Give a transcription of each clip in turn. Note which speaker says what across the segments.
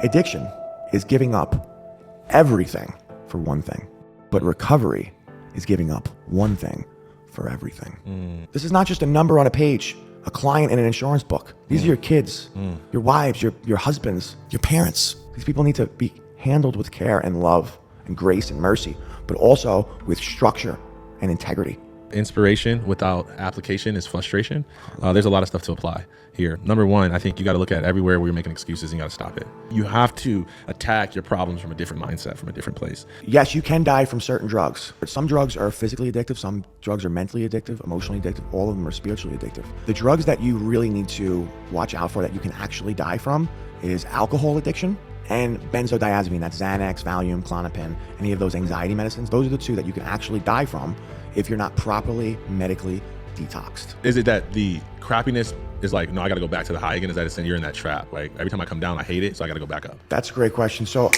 Speaker 1: Addiction is giving up everything for one thing, but recovery is giving up one thing for everything. This is not just a number on a page, a client in an insurance book. These are your kids, your wives, your husbands, your parents. These people need to be handled with care and love and grace and mercy, but also with structure and integrity.
Speaker 2: Inspiration without application is frustration. There's a lot of stuff to apply here. Number one, I think you got to look at everywhere where you're making excuses and you got to stop it. You have to attack your problems from a different mindset, from a different place.
Speaker 1: Yes, you can die from certain drugs. But some drugs are physically addictive, some drugs are mentally addictive, emotionally addictive, all of them are spiritually addictive. The drugs that you really need to watch out for that you can actually die from is alcohol addiction and benzodiazepine. That's Xanax, Valium, Klonopin, any of those anxiety medicines. Those are the two that you can actually die from if you're not properly medically detoxed.
Speaker 2: Is it that the crappiness is like, no, I got to go back to the high again? Is that you're in that trap? Like every time I come down, I hate it, so I got to go back up?
Speaker 1: That's a great question. So,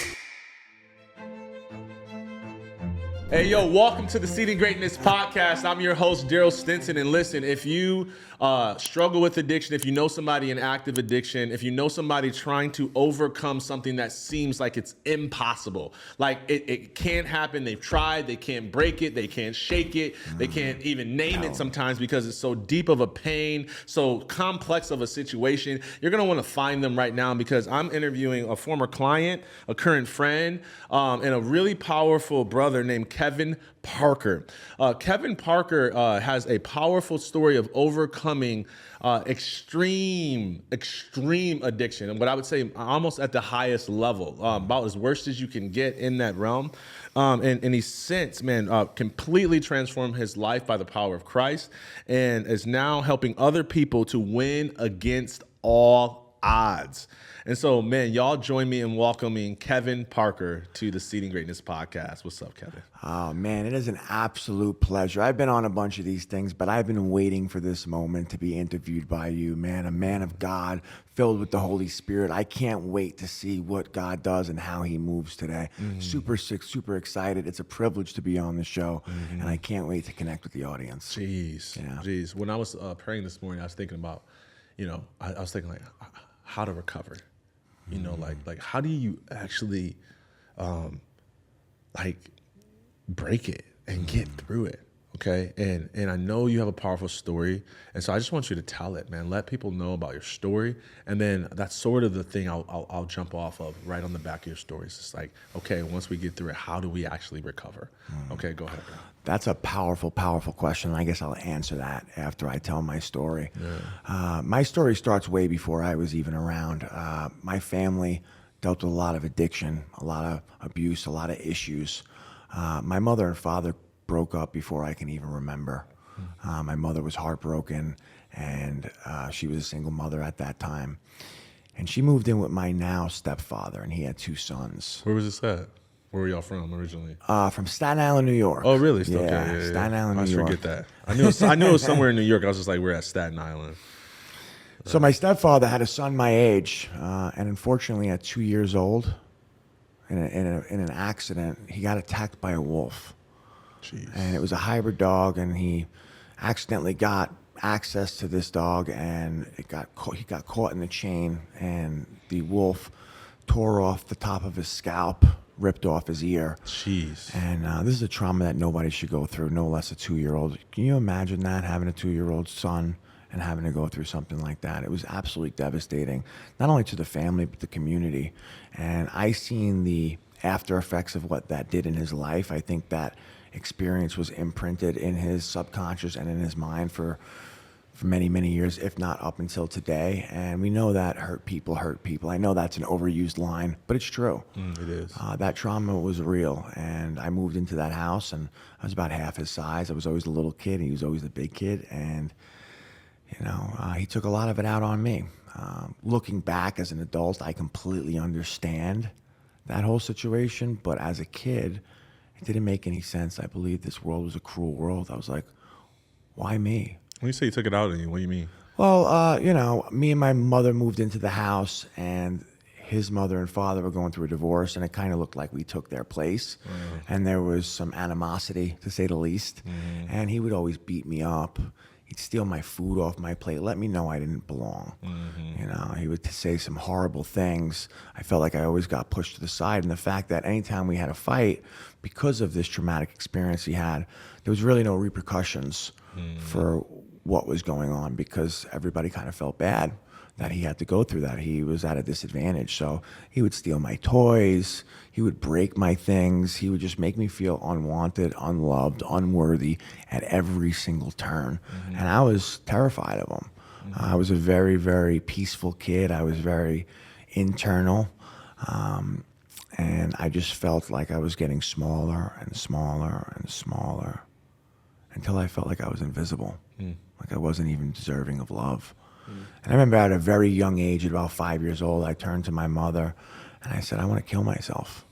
Speaker 2: hey, yo, welcome to the Seeding Greatness podcast. I'm your host, Darryll Stinson. And listen, if you struggle with addiction, if you know somebody in active addiction, if you know somebody trying to overcome something that seems like it's impossible, like it can't happen, they've tried, they can't break it, they can't shake it, they can't even name it sometimes because it's so deep of a pain, so complex of a situation, you're going to want to find them right now because I'm interviewing a former client, a current friend, and a really powerful brother named Kevin Parker. Kevin Parker has a powerful story of overcoming extreme addiction, and what I would say almost at the highest level, about as worst as you can get in that realm. And he's since, completely transformed his life by the power of Christ and is now helping other people to win against all odds. And so, man, y'all join me in welcoming Kevin Parker to the Seeding Greatness podcast. What's up, Kevin?
Speaker 1: oh man, it is an absolute pleasure. I've been on a bunch of these things, but I've been waiting for this moment to be interviewed by you, man. A man of God, filled with the Holy Spirit. I can't wait to see what God does and how he moves today. Super excited. It's a privilege to be on the show, and I can't wait to connect with the audience.
Speaker 2: Jeez. When I was praying this morning, I was thinking about, I was thinking like how to recover. Like how do you actually break it and get through it? Okay. And I know you have a powerful story. And so I just want you to tell it, man. Let people know about your story. And then that's sort of the thing I'll jump off of right on the back of your story. It's just like, okay, once we get through it, how do we actually recover? Okay, go ahead, bro.
Speaker 1: That's a powerful question. I guess I'll answer that after I tell my story. My story starts way before I was even around. My family dealt with a lot of addiction, a lot of abuse, a lot of issues. My mother and father broke up before I can even remember. My mother was heartbroken, and she was a single mother at that time. And she moved in with my now stepfather, and he had 2 sons.
Speaker 2: Where was this at? Where were y'all from originally?
Speaker 1: From Staten Island, New York.
Speaker 2: Oh, really?
Speaker 1: Yeah,
Speaker 2: okay,
Speaker 1: Staten Island, New York.
Speaker 2: I forget that. I knew it was somewhere in New York. I was just like, we're at Staten Island.
Speaker 1: So my stepfather had a son my age, and unfortunately at 2 years old, in an accident, he got attacked by a wolf.
Speaker 2: Jeez.
Speaker 1: And it was a hybrid dog, and he accidentally got access to this dog, and he got caught in the chain, and the wolf tore off the top of his scalp, ripped off his ear.
Speaker 2: Jeez.
Speaker 1: And this is a trauma that nobody should go through, no less a 2-year-old. Can you imagine that, having a 2-year-old son and having to go through something like that? It was absolutely devastating, not only to the family, but the community. And I seen the after effects of what that did in his life. I think that experience was imprinted in his subconscious and in his mind for many, many years, if not up until today. And we know that hurt people. I know that's an overused line, but it's true.
Speaker 2: It is.
Speaker 1: That trauma was real. And I moved into that house, and I was about half his size. I was always the little kid, and he was always the big kid. And, he took a lot of it out on me. Looking back as an adult, I completely understand that whole situation. But as a kid, it didn't make any sense. I believed this world was a cruel world. I was like, why me?
Speaker 2: When you say you took it out on you, what do you mean?
Speaker 1: Well, me and my mother moved into the house, and his mother and father were going through a divorce, and it kind of looked like we took their place. And there was some animosity, to say the least. And he would always beat me up. He'd steal my food off my plate, let me know I didn't belong. You know, he would say some horrible things. I felt like I always got pushed to the side. And the fact that anytime we had a fight, because of this traumatic experience he had, there was really no repercussions for what was going on, because everybody kind of felt bad that he had to go through that. He was at a disadvantage. So he would steal my toys. He would break my things. He would just make me feel unwanted, unloved, unworthy at every single turn. And I was terrified of him. I was a very, very peaceful kid. I was very internal. And I just felt like I was getting smaller and smaller and smaller until I felt like I was invisible, like I wasn't even deserving of love. And I remember at a very young age, at about 5 years old, I turned to my mother and I said, I want to kill myself.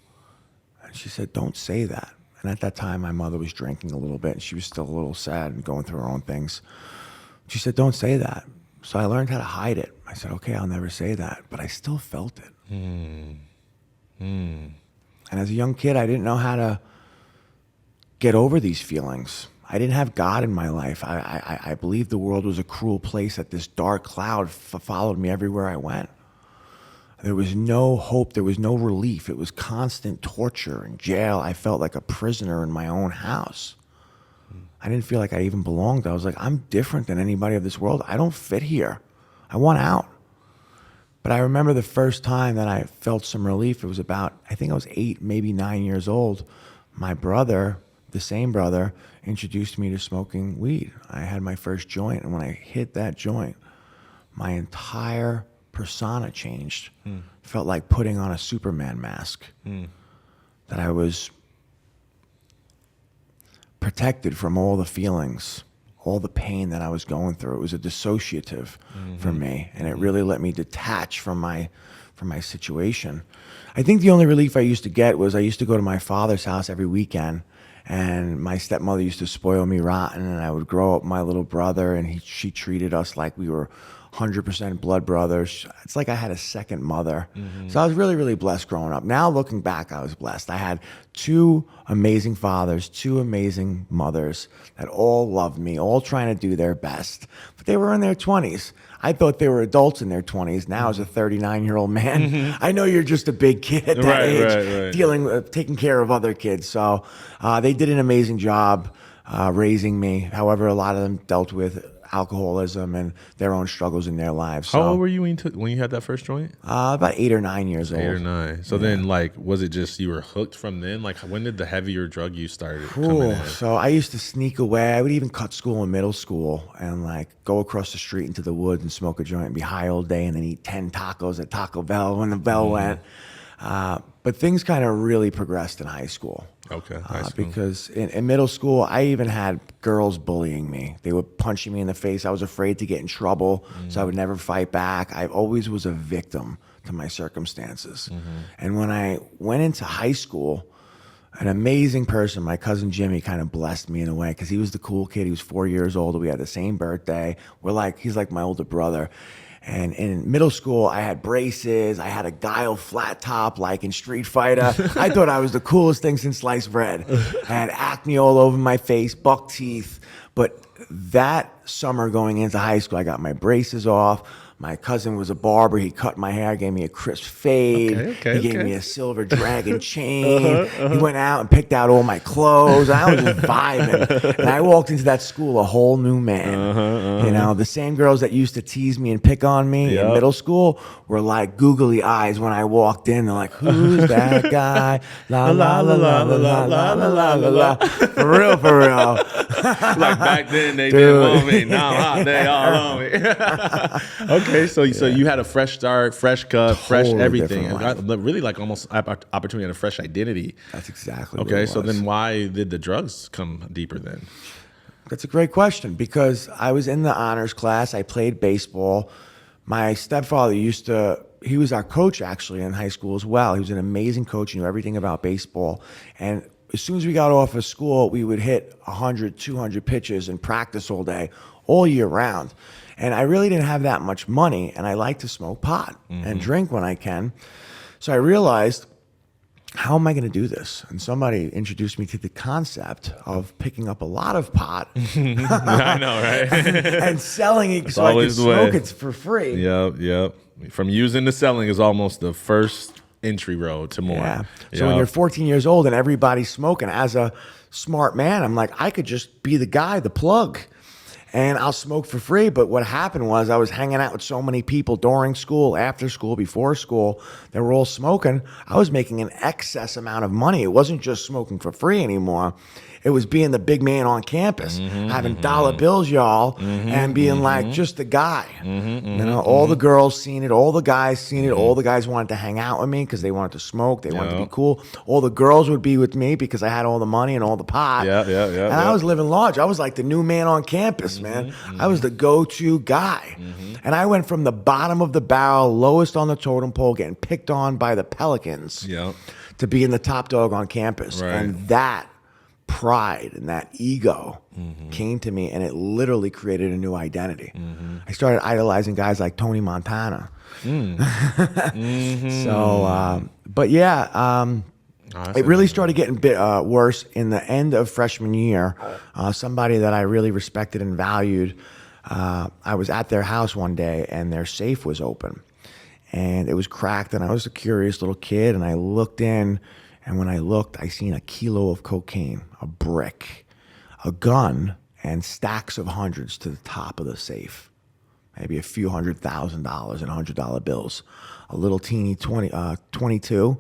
Speaker 1: And she said, don't say that. And at that time, my mother was drinking a little bit and she was still a little sad and going through her own things. She said, don't say that. So I learned how to hide it. I said, okay, I'll never say that. But I still felt it. And as a young kid, I didn't know how to get over these feelings. I didn't have God in my life. I believed the world was a cruel place, that this dark cloud followed me everywhere I went. There was no hope. There was no relief. It was constant torture and jail. I felt like a prisoner in my own house. I didn't feel like I even belonged. I was like, I'm different than anybody of this world. I don't fit here. I want out. But I remember the first time that I felt some relief, it was about, I think I was 8, maybe 9 years old. My brother, the same brother, introduced me to smoking weed. I had my first joint, and when I hit that joint, my entire persona changed. Felt like putting on a Superman mask. That I was protected from all the feelings, all the pain that I was going through. It was a dissociative for me, and it really let me detach from my situation. I think the only relief I used to get was I used to go to my father's house every weekend, and my stepmother used to spoil me rotten, and I would grow up my little brother, and she treated us like we were 100% blood brothers. It's like I had a second mother. So I was really, really blessed growing up. Now looking back, I was blessed. I had 2 amazing fathers, 2 amazing mothers that all loved me, all trying to do their best. But they were in their 20s. I thought they were adults in their 20s. Now as a 39-year-old man, I know you're just a big kid at that age, taking care of other kids. So they did an amazing job raising me. However, a lot of them dealt with alcoholism and their own struggles in their lives. So,
Speaker 2: how old were you when you had that first joint?
Speaker 1: About 8 or 9 years old.
Speaker 2: 8 or 9. So then, like, was it just you were hooked from then? Like, when did the heavier drug use start coming in?
Speaker 1: So I used to sneak away. I would even cut school in middle school and like go across the street into the woods and smoke a joint and be high all day and then eat 10 tacos at Taco Bell when the bell went. But things kind of really progressed in high school.
Speaker 2: Okay, high school.
Speaker 1: Because in middle school, I even had girls bullying me. They were punching me in the face. I was afraid to get in trouble, so I would never fight back. I always was a victim to my circumstances. And when I went into high school, an amazing person, my cousin Jimmy, kind of blessed me in a way, because he was the cool kid. He was 4 years older. We had the same birthday. He's like my older brother. And in middle school, I had braces. I had a Guile flat top like in Street Fighter. I thought I was the coolest thing since sliced bread. I had acne all over my face, buck teeth. But that summer going into high school, I got my braces off. My cousin was a barber. He cut my hair, gave me a crisp fade. He gave me a silver dragon chain. He went out and picked out all my clothes. I was just vibing. And I walked into that school a whole new man. You know, the same girls that used to tease me and pick on me in middle school were like googly eyes when I walked in. They're like, who's that guy? La la la la la la la la la la. For real, for real.
Speaker 2: Like back then they didn't want me. Now they all on me. Okay, so you had a fresh start, fresh cut, fresh everything, and really like almost opportunity and a fresh identity.
Speaker 1: That's exactly
Speaker 2: okay. So then, why did the drugs come deeper then?
Speaker 1: That's a great question, because I was in the honors class. I played baseball. My stepfather he was our coach actually in high school as well. He was an amazing coach. He knew everything about baseball. And as soon as we got off of school, we would hit 100, 200 pitches and practice all day, all year round. And I really didn't have that much money, and I like to smoke pot and drink when I can. So I realized how am I going to do this? And somebody introduced me to the concept of picking up a lot of pot
Speaker 2: I know, right?
Speaker 1: and selling it so I could smoke it for free.
Speaker 2: Yep. From using to selling is almost the first entry road to more.
Speaker 1: Yeah. So when you're 14 years old and everybody's smoking, as a smart man, I'm like, I could just be the guy, the plug, and I'll smoke for free. But what happened was I was hanging out with so many people during school, after school, before school. They were all smoking. I was making an excess amount of money. It wasn't just smoking for free anymore. It was being the big man on campus, having dollar bills, y'all, and being like just the guy. All the girls seen it, all the guys seen it. All the guys wanted to hang out with me because they wanted to smoke. They wanted to be cool. All the girls would be with me because I had all the money and all the pot. And I was living large. I was like the new man on campus, man. I was the go-to guy. And I went from the bottom of the barrel, lowest on the totem pole, getting picked on by the Pelicans, to being the top dog on campus. And that pride and that ego came to me, and it literally created a new identity. I started idolizing guys like Tony Montana. So, but yeah, it really started getting a bit worse in the end of freshman year. Somebody that I really respected and valued, I was at their house one day, and their safe was open, and it was cracked, and I was a curious little kid, and I looked in. And when I looked, I seen a kilo of cocaine, a brick, a gun, and stacks of hundreds to the top of the safe. Maybe a few $100,000 in $100 bills. A little teeny 22,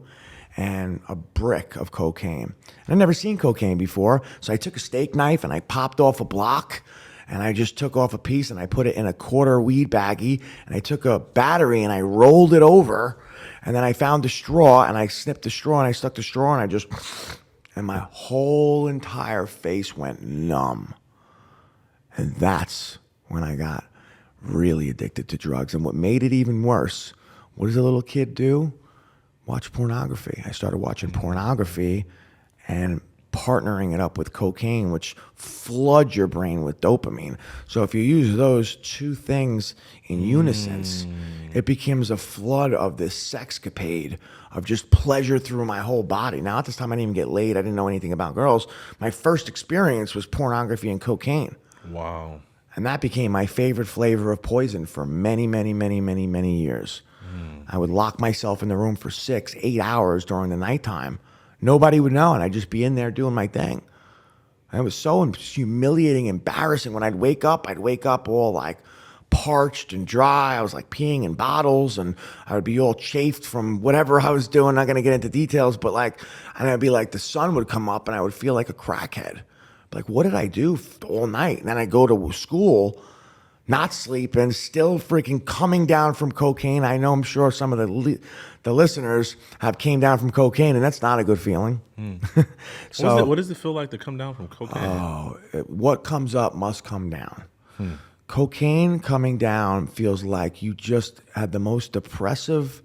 Speaker 1: and a brick of cocaine. And I'd never seen cocaine before, so I took a steak knife and I popped off a block, and I just took off a piece and I put it in a quarter weed baggie, and I took a battery and I rolled it over. And then I found the straw, and I snipped the straw, and I stuck the straw, and and my whole entire face went numb. And that's when I got really addicted to drugs. And what made it even worse, what does a little kid do? Watch pornography. I started watching pornography and partnering it up with cocaine, which floods your brain with dopamine. So if you use those two things in unison, it becomes a flood of this sexcapade of just pleasure through my whole body. Now, at this time, I didn't even get laid. I didn't know anything about girls. My first experience was pornography and cocaine.
Speaker 2: Wow.
Speaker 1: And that became my favorite flavor of poison for many, many, many, many, many years. I would lock myself in the room for 6-8 hours during the nighttime. Nobody would know, and I'd just be in there doing my thing. And it was so humiliating, embarrassing. When I'd wake up all like parched and dry. I was like peeing in bottles, and I would be all chafed from whatever I was doing. Not going to get into details, but and I'd be like, the sun would come up, and I would feel like a crackhead. Like, what did I do all night? And then I go to school, not sleeping, still freaking coming down from cocaine. I know, I'm sure some of the listeners have came down from cocaine, and that's not a good feeling.
Speaker 2: So what does it feel like to come down from cocaine?
Speaker 1: What comes up must come down. Cocaine coming down feels like you just had the most depressive,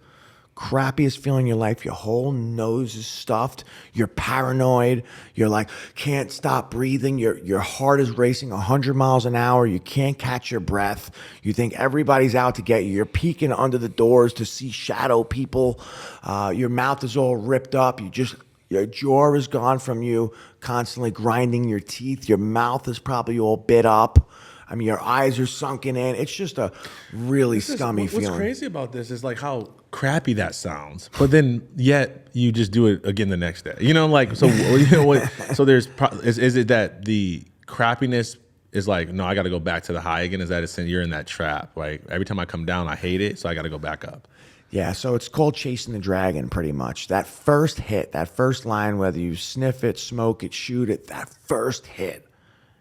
Speaker 1: crappiest feeling in your life. Your whole nose is stuffed. You're paranoid. You're like, can't stop breathing. Your heart is racing 100 miles an hour. You can't catch your breath. You think everybody's out to get you. You're peeking under the doors to see shadow people. Your mouth is all ripped up. Your jaw is gone from you constantly grinding your teeth. Your mouth is probably all bit up. I mean, your eyes are sunken in. It's just a really scummy feeling.
Speaker 2: What's crazy about this is like how crappy that sounds, but then yet you just do it again the next day. So so is it that the crappiness is like, no, I got to go back to the high again? Is that it's you're in that trap? Like every time I come down, I hate it, so I got to go back up.
Speaker 1: Yeah, so it's called chasing the dragon, pretty much. That first hit, that first line, whether you sniff it, smoke it, shoot it, that first hit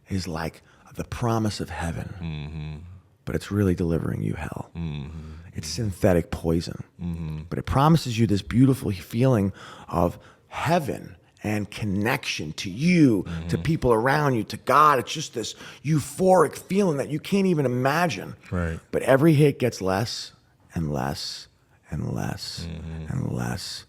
Speaker 1: is like the promise of heaven, but it's really delivering you hell. It's synthetic poison, but it promises you this beautiful feeling of heaven and connection to you, to people around you, to God. It's just this euphoric feeling that you can't even imagine.
Speaker 2: Right.
Speaker 1: But every hit gets less and less and less and less.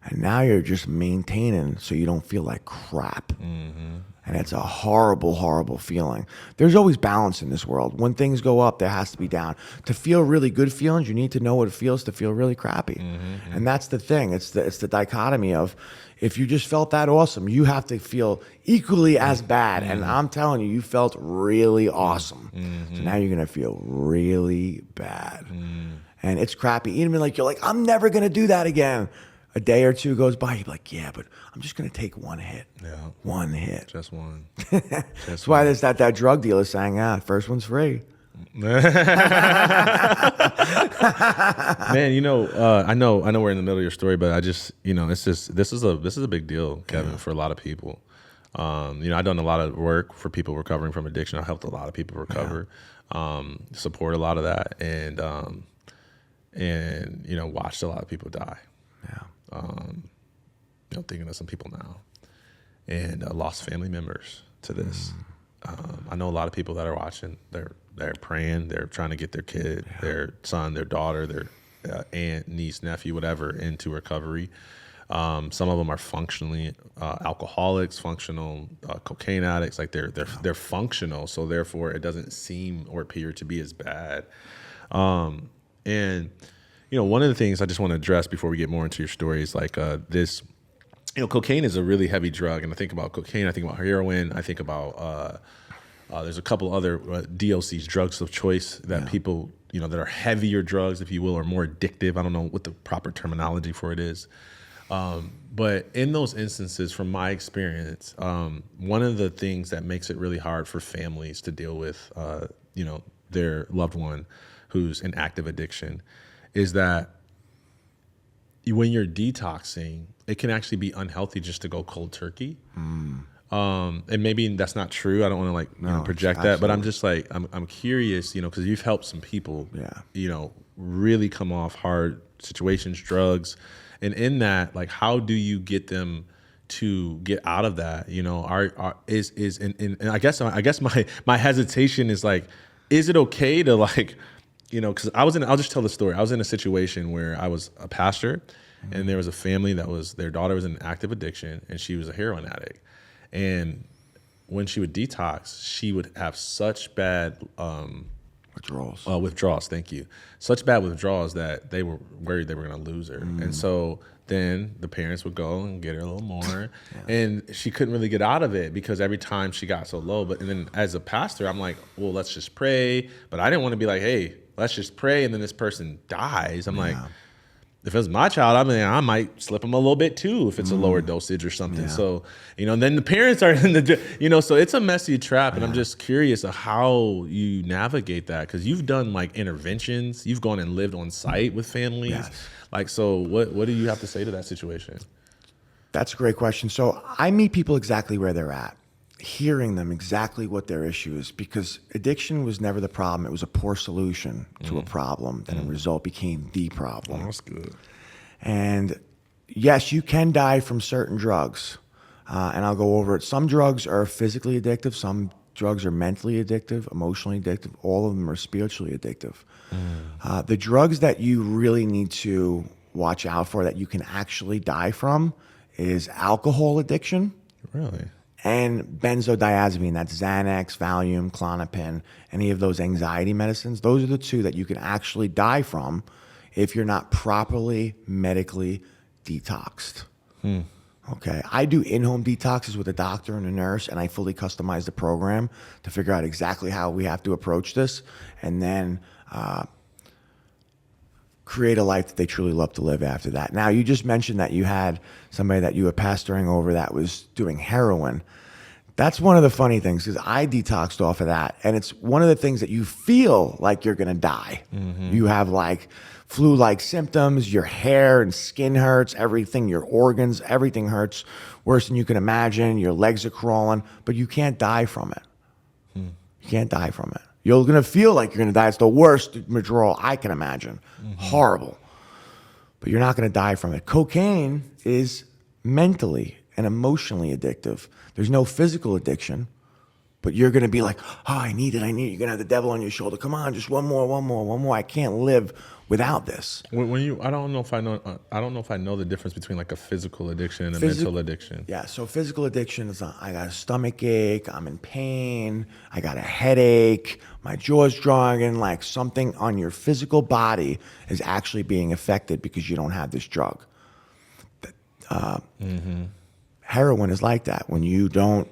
Speaker 1: And now you're just maintaining so you don't feel like crap. And it's a horrible, horrible feeling. There's always balance in this world. When things go up, there has to be down. To feel really good feelings, you need to know what it feels to feel really crappy. And that's the thing. It's the dichotomy of, if you just felt that awesome, you have to feel equally as bad. And I'm telling you, you felt really awesome. So now you're going to feel really bad. And it's crappy. Even like, you're like, I'm never going to do that again. A day or two goes by, you're like, yeah, but I'm just going to take one hit.
Speaker 2: Yeah.
Speaker 1: One hit.
Speaker 2: Just one.
Speaker 1: That's why there's that drug dealer saying, first one's free.
Speaker 2: Man, I know we're in the middle of your story, but I just, it's just, this is a big deal, Kevin, for a lot of people. I've done a lot of work for people recovering from addiction. I helped a lot of people recover, support a lot of that, and watched a lot of people die.
Speaker 1: Yeah.
Speaker 2: Thinking of some people now, and lost family members to this. I know a lot of people that are watching. They're praying. They're trying to get their kid, their son, their daughter, their aunt, niece, nephew, whatever, into recovery. Some of them are functionally alcoholics, functional cocaine addicts. Like they're functional, so therefore it doesn't seem or appear to be as bad. And one of the things I just want to address before we get more into your story is like this. Cocaine is a really heavy drug, and I think about cocaine, I think about heroin, I think about there's a couple other DOCs, drugs of choice, that people that are heavier drugs, if you will, or more addictive. I don't know what the proper terminology for it is. But in those instances, from my experience, one of the things that makes it really hard for families to deal with, their loved one who's in active addiction, is that when you're detoxing, it can actually be unhealthy just to go cold turkey. And maybe that's not true. I don't want to project that, but I'm just like, I'm curious, because you've helped some people, really come off hard situations, drugs. And in that, like, how do you get them to get out of that? And I guess my hesitation is like, is it okay to because I'll just tell the story. I was in a situation where I was a pastor, and there was a family their daughter was in active addiction, and she was a heroin addict. And when she would detox, she would have such bad withdrawals. Thank you. Such bad withdrawals that they were worried they were going to lose her. And so then the parents would go and get her a little more, and she couldn't really get out of it because every time she got so low. And then as a pastor, I'm like, well, let's just pray. But I didn't want to be like, hey, let's just pray, and then this person dies. I'm like, if it was my child, I might slip them a little bit too if it's a lower dosage or something. So, and then the parents are in the, so it's a messy trap. And I'm just curious of how you navigate that, because you've done like interventions, you've gone and lived on site with families. Like, so what do you have to say to that situation?
Speaker 1: That's a great question. So I meet people exactly where they're at, hearing them exactly what their issue is, because addiction was never the problem. It was a poor solution to a problem that, in result, became the problem.
Speaker 2: That's good.
Speaker 1: And yes, you can die from certain drugs, and I'll go over it. Some drugs are physically addictive. Some drugs are mentally addictive, emotionally addictive. All of them are spiritually addictive. The drugs that you really need to watch out for, that you can actually die from, is alcohol addiction.
Speaker 2: Really?
Speaker 1: And benzodiazepine, that's Xanax, Valium, Klonopin, any of those anxiety medicines. Those are the two that you can actually die from if you're not properly medically detoxed. Okay, I do in-home detoxes with a doctor and a nurse, and I fully customize the program to figure out exactly how we have to approach this, and then create a life that they truly love to live after that. Now, you just mentioned that you had somebody that you were pastoring over that was doing heroin. That's one of the funny things, because I detoxed off of that, and it's one of the things that you feel like you're going to die. You have like flu-like symptoms, your hair and skin hurts, everything, your organs, everything hurts worse than you can imagine. Your legs are crawling, but you can't die from it. You can't die from it. You're going to feel like you're going to die. It's the worst withdrawal I can imagine. Horrible. But you're not going to die from it. Cocaine is mentally and emotionally addictive. There's no physical addiction, but but you're going to be like, oh, I need it. You're going to have the devil on your shoulder. Come on, just one more. I can't live without this.
Speaker 2: When you, I don't know if I know the difference between like a physical addiction and a mental addiction.
Speaker 1: Yeah, so physical addiction is I got a stomach ache, I'm in pain, I got a headache, my jaw's dragging, like something on your physical body is actually being affected because you don't have this drug. Heroin is like that. When you don't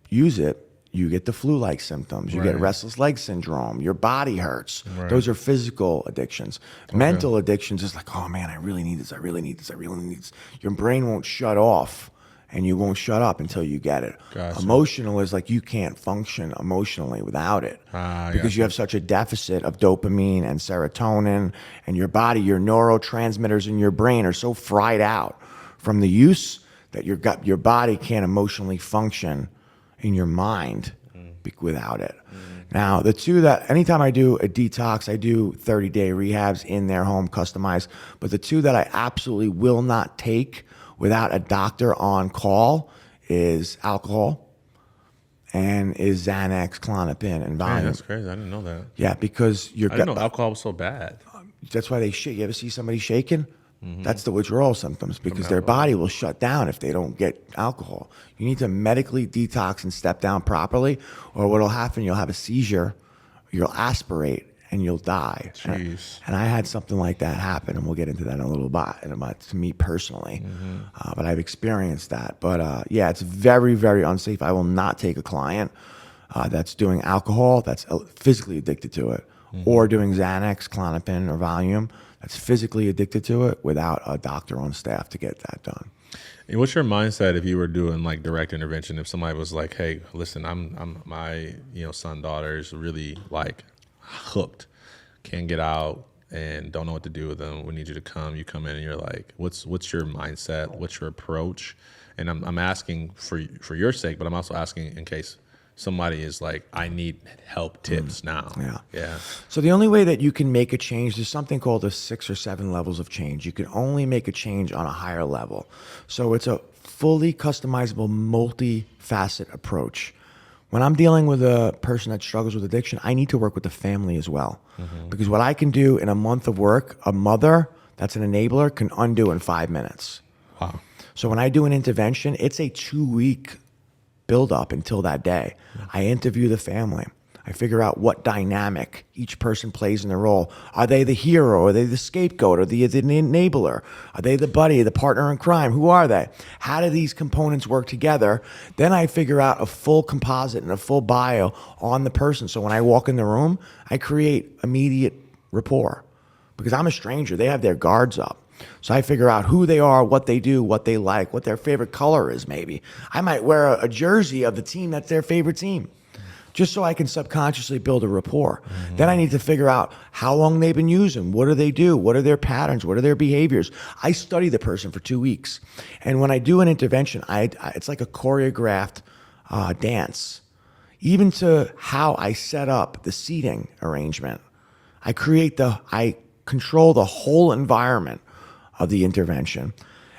Speaker 1: use it, you get the flu-like symptoms. You get restless leg syndrome. Your body hurts. Right. Those are physical addictions. Okay. Mental addictions is like, oh man, I really need this. Your brain won't shut off, and you won't shut up until you get it. Gotcha. Emotional is like you can't function emotionally without it because you have such a deficit of dopamine and serotonin, and your body, your neurotransmitters in your brain are so fried out from the use that your body can't emotionally function in your mind without it. Now, the two that, anytime I do a detox, I do 30-day rehabs in their home, customized. But the two that I absolutely will not take without a doctor on call is alcohol and is Xanax, Klonopin, and Valium.
Speaker 2: Man, that's crazy. I didn't know that.
Speaker 1: Yeah, because
Speaker 2: I didn't know alcohol was so bad.
Speaker 1: That's why they shake. You ever see somebody shaking? That's the withdrawal symptoms because their body will shut down if they don't get alcohol. You need to medically detox and step down properly, or what will happen, you'll have a seizure, you'll aspirate, and you'll die.
Speaker 2: Jeez.
Speaker 1: And I had something like that happen, and we'll get into that in a little bit, to me personally. But I've experienced that. But yeah, it's very, very unsafe. I will not take a client that's doing alcohol, that's physically addicted to it, or doing Xanax, Klonopin, or Valium, that's physically addicted to it without a doctor on staff to get that done.
Speaker 2: And what's your mindset if you were doing like direct intervention? If somebody was like, "Hey, listen, I'm my son, daughter is really like hooked, can't get out, and don't know what to do with them. We need you to come." You come in and you're like, "What's your mindset? What's your approach?" And I'm asking for your sake, but I'm also asking in case somebody is like, I need help tips now. Yeah.
Speaker 1: So the only way that you can make a change, there's something called the 6 or 7 levels of change. You can only make a change on a higher level. So it's a fully customizable, multi-facet approach. When I'm dealing with a person that struggles with addiction, I need to work with the family as well. Because what I can do in a month of work, a mother that's an enabler can undo in 5 minutes.
Speaker 2: Wow.
Speaker 1: So when I do an intervention, it's a 2-week build up until that day. I interview the family. I figure out what dynamic each person plays in their role. Are they the hero? Are they the scapegoat? Are they the enabler? Are they the buddy, the partner in crime? Who are they? How do these components work together? Then I figure out a full composite and a full bio on the person. So when I walk in the room, I create immediate rapport because I'm a stranger. They have their guards up. So I figure out who they are, what they do, what they like, what their favorite color is maybe. I might wear a jersey of the team that's their favorite team, just so I can subconsciously build a rapport. Then I need to figure out how long they've been using, what do they do, what are their patterns, what are their behaviors. I study the person for 2 weeks. And when I do an intervention, it's like a choreographed dance. Even to how I set up the seating arrangement. I control the whole environment of the intervention.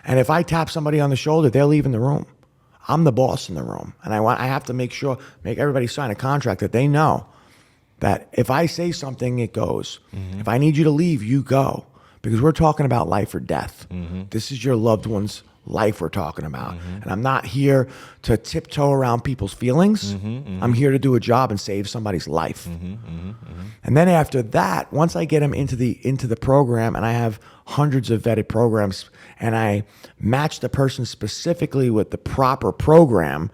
Speaker 1: And if I tap somebody on the shoulder, they're leaving the room. I'm the boss in the room. And I have to make everybody sign a contract that they know that if I say something, it goes. If I need you to leave, you go. Because we're talking about life or death. This is your loved one's life we're talking about. And I'm not here to tiptoe around people's feelings. I'm here to do a job and save somebody's life. And then after that, once I get them into the program, and I have hundreds of vetted programs, and I match the person specifically with the proper program,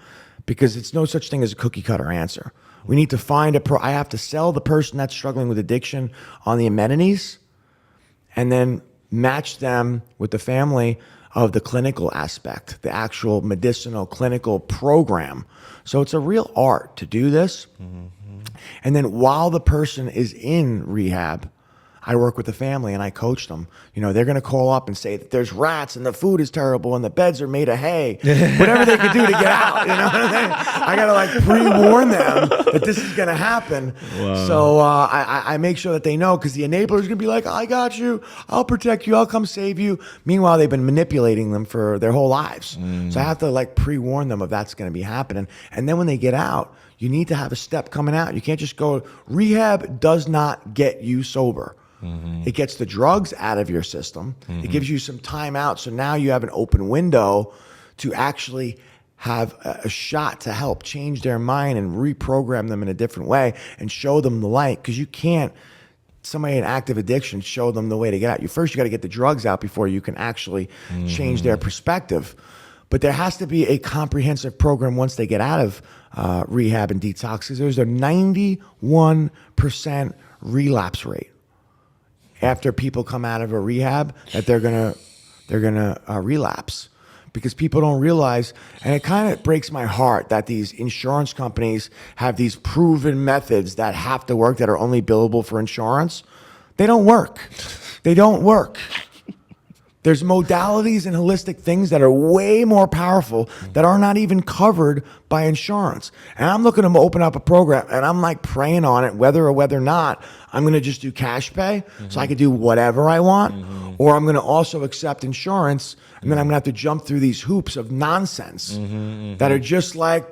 Speaker 1: because it's no such thing as a cookie cutter answer. We need to find I have to sell the person that's struggling with addiction on the amenities, and then match them with the family of the clinical aspect, the actual medicinal clinical program. So it's a real art to do this. And then while the person is in rehab, I work with the family and I coach them. They're going to call up and say that there's rats and the food is terrible and the beds are made of hay. Whatever they can do to get out. I got to pre-warn them that this is going to happen. Wow. So I make sure that they know, because the enabler is going to be like, I got you. I'll protect you. I'll come save you. Meanwhile, they've been manipulating them for their whole lives. So I have to pre-warn them of that's going to be happening. And then when they get out, You need to have a step coming out. You can't just go. Rehab does not get you sober. It gets the drugs out of your system. It gives you some time out. So now you have an open window to actually have a shot to help change their mind and reprogram them in a different way and show them the light. Because you can't, somebody in active addiction, show them the way to get out. You got to get the drugs out before you can actually change their perspective. But there has to be a comprehensive program once they get out of rehab and detox, because there's a 91% relapse rate after people come out of a rehab, that they're gonna relapse, because people don't realize. And it kind of breaks my heart that these insurance companies have these proven methods that have to work, that are only billable for insurance. They don't work. They don't work. There's modalities and holistic things that are way more powerful that are not even covered by insurance. And I'm looking to open up a program, and I'm like praying on it, whether or not I'm going to just do cash pay so I can do whatever I want, or I'm going to also accept insurance, and then I'm going to have to jump through these hoops of nonsense that are just like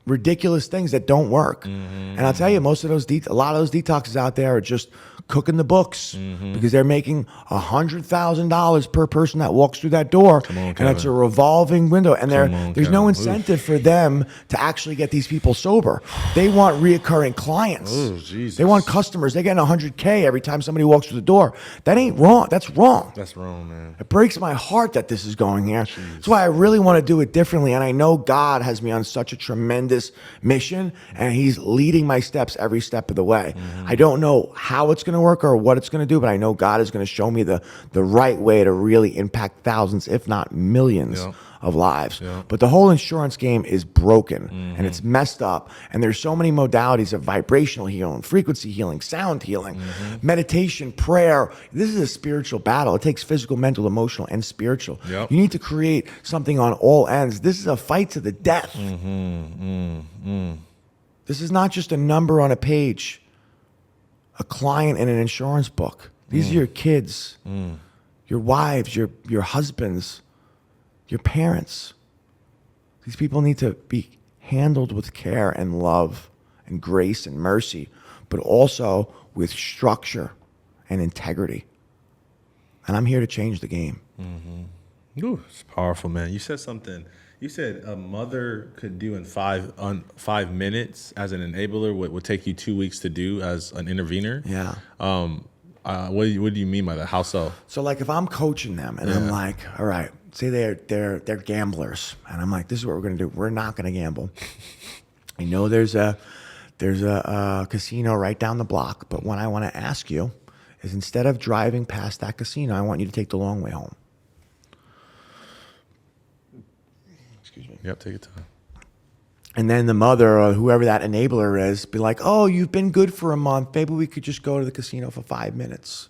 Speaker 1: ridiculous things that don't work. And I'll tell you, most of those, a lot of those detoxes out there are just cooking the books, because they're making $100,000 per person that walks through that door. And it's a revolving window, and there's no incentive for them to actually get these people sober. They want reoccurring clients. They want customers. They're getting $100K every time somebody walks through the door. That ain't wrong. That's wrong.
Speaker 2: That's wrong, man.
Speaker 1: It breaks my heart that this is going here. That's why I really want to do it differently. And I know God has me on such a tremendous mission, and he's leading my steps every step of the way. I don't know how it's going to work or what it's going to do, but I know God is going to show me the right way to really impact thousands, if not millions of lives. But the whole insurance game is broken, and it's messed up. And there's so many modalities of vibrational healing, frequency healing, sound healing, meditation, prayer. This is a spiritual battle. It takes physical, mental, emotional, and spiritual. You need to create something on all ends. This is a fight to the death. This is not just a number on a page, a client in an insurance book. These are your kids, your wives, your husbands, your parents. These people need to be handled with care and love and grace and mercy, but also with structure and integrity. And I'm here to change the game.
Speaker 2: Ooh, it's powerful, man. You said something. You said a mother could do in 5 minutes as an enabler what would take you 2 weeks to do as an intervener.
Speaker 1: Yeah.
Speaker 2: What do you mean by that? How so?
Speaker 1: So like if I'm coaching them and I'm like, all right, say they're gamblers, and I'm like, this is what we're gonna do. We're not gonna gamble. I know there's a casino right down the block, but what I want to ask you is, instead of driving past that casino, I want you to take the long way home. Excuse me.
Speaker 2: Yep, take your time.
Speaker 1: And then the mother or whoever that enabler is be like, oh, you've been good for a month. Maybe we could just go to the casino for 5 minutes.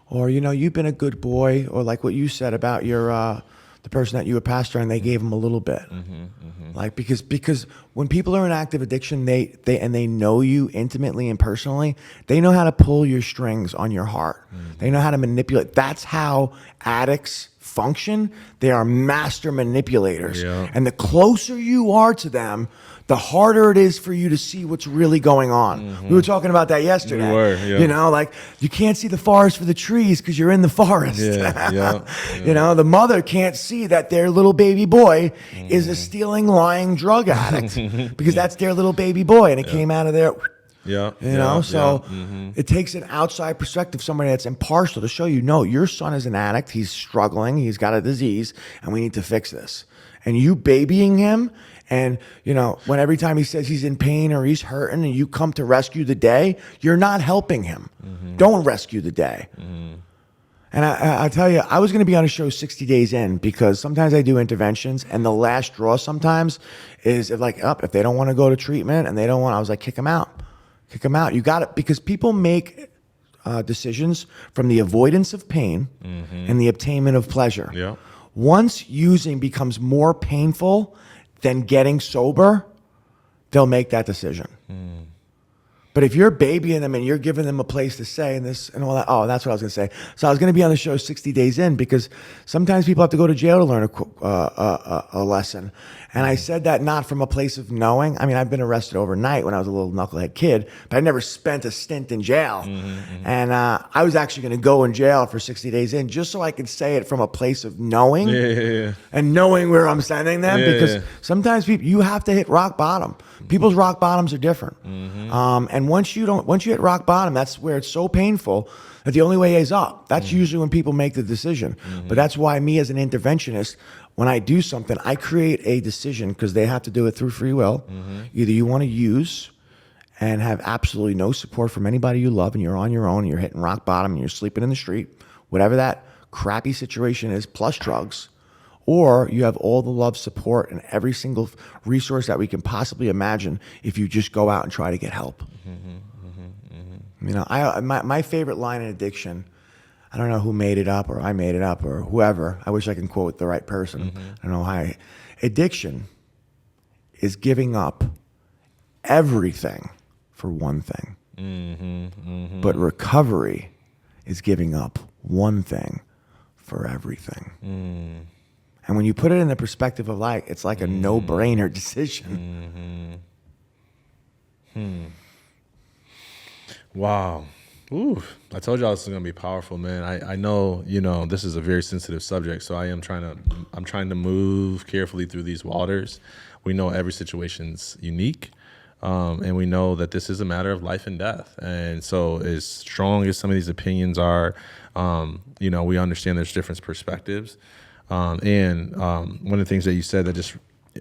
Speaker 1: Or, you've been a good boy. Or like what you said about your the person that you were pastoring, they gave him a little bit. Like because when people are in active addiction, they know you intimately and personally, they know how to pull your strings on your heart. They know how to manipulate. That's how addicts function. They are master manipulators. And the closer you are to them, the harder it is for you to see what's really going on. We were talking about that yesterday.
Speaker 2: We were,
Speaker 1: like you can't see the forest for the trees because you're in the forest. The mother can't see that their little baby boy is a stealing, lying drug addict because that's their little baby boy, and it came out of there. It takes an outside perspective, somebody that's impartial, to show you, no, your son is an addict. He's struggling. He's got a disease, and we need to fix this. And you babying him, and when every time he says he's in pain or he's hurting, and you come to rescue the day, you're not helping him. Don't rescue the day. And I tell you, I was going to be on a show 60 days in, because sometimes I do interventions, and the last draw sometimes is if they don't want to go to treatment and I was like, kick them out. Kick them out. You got it. Because people make decisions from the avoidance of pain and the obtainment of pleasure. Once using becomes more painful than getting sober, they'll make that decision. But if you're babying them and you're giving them a place to stay and this and all that, oh, that's what I was going to say. So I was going to be on the show 60 days in because sometimes people have to go to jail to learn a lesson. And I said that not from a place of knowing. I mean, I've been arrested overnight when I was a little knucklehead kid, but I never spent a stint in jail. And I was actually going to go in jail for 60 days in just so I could say it from a place of knowing and knowing where I'm sending them. Because sometimes people, you have to hit rock bottom. People's rock bottoms are different. And once you hit rock bottom, that's where it's so painful that the only way is up. That's usually when people make the decision. But that's why me as an interventionist, when I do something, I create a decision because they have to do it through free will. Either you want to use and have absolutely no support from anybody you love and you're on your own and you're hitting rock bottom and you're sleeping in the street, whatever that crappy situation is, plus drugs, or you have all the love, support, and every single resource that we can possibly imagine if you just go out and try to get help. You know, my favorite line in addiction, I don't know who made it up or I made it up or whoever. I wish I could quote the right person. I don't know how. Addiction is giving up everything for one thing. But recovery is giving up one thing for everything. And when you put it in the perspective of like, it's like a no-brainer decision.
Speaker 2: Wow. Ooh, I told y'all this is gonna be powerful, man. I know, you know, this is a very sensitive subject, so I'm trying to move carefully through these waters. We know every situation's unique, and we know that this is a matter of life and death. And so, as strong as some of these opinions are, you know, we understand there's different perspectives. And one of the things that you said that just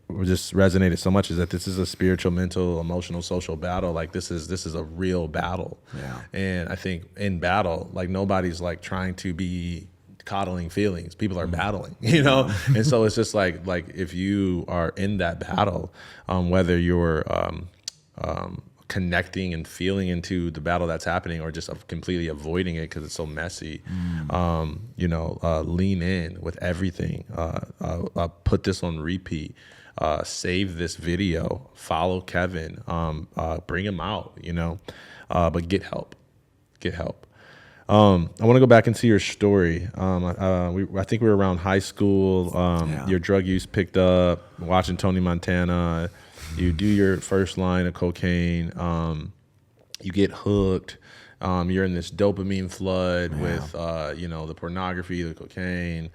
Speaker 2: resonated so much is that this is a spiritual, mental, emotional, social battle. Like this is a real battle.
Speaker 1: Yeah.
Speaker 2: And I think in battle, like nobody's like trying to be coddling feelings. People are battling, you know? And so it's just like if you are in that battle, whether you're connecting and feeling into the battle that's happening or just completely avoiding it because it's so messy, you know, lean in with everything. Put this on repeat. Save this video. Follow Kevin. Bring him out, you know, but get help. Get help. I want to go back into your story. I think we were around high school. Your drug use picked up, watching Tony Montana. You do your first line of cocaine. You get hooked. You're in this dopamine flood with, you know, the pornography, the cocaine.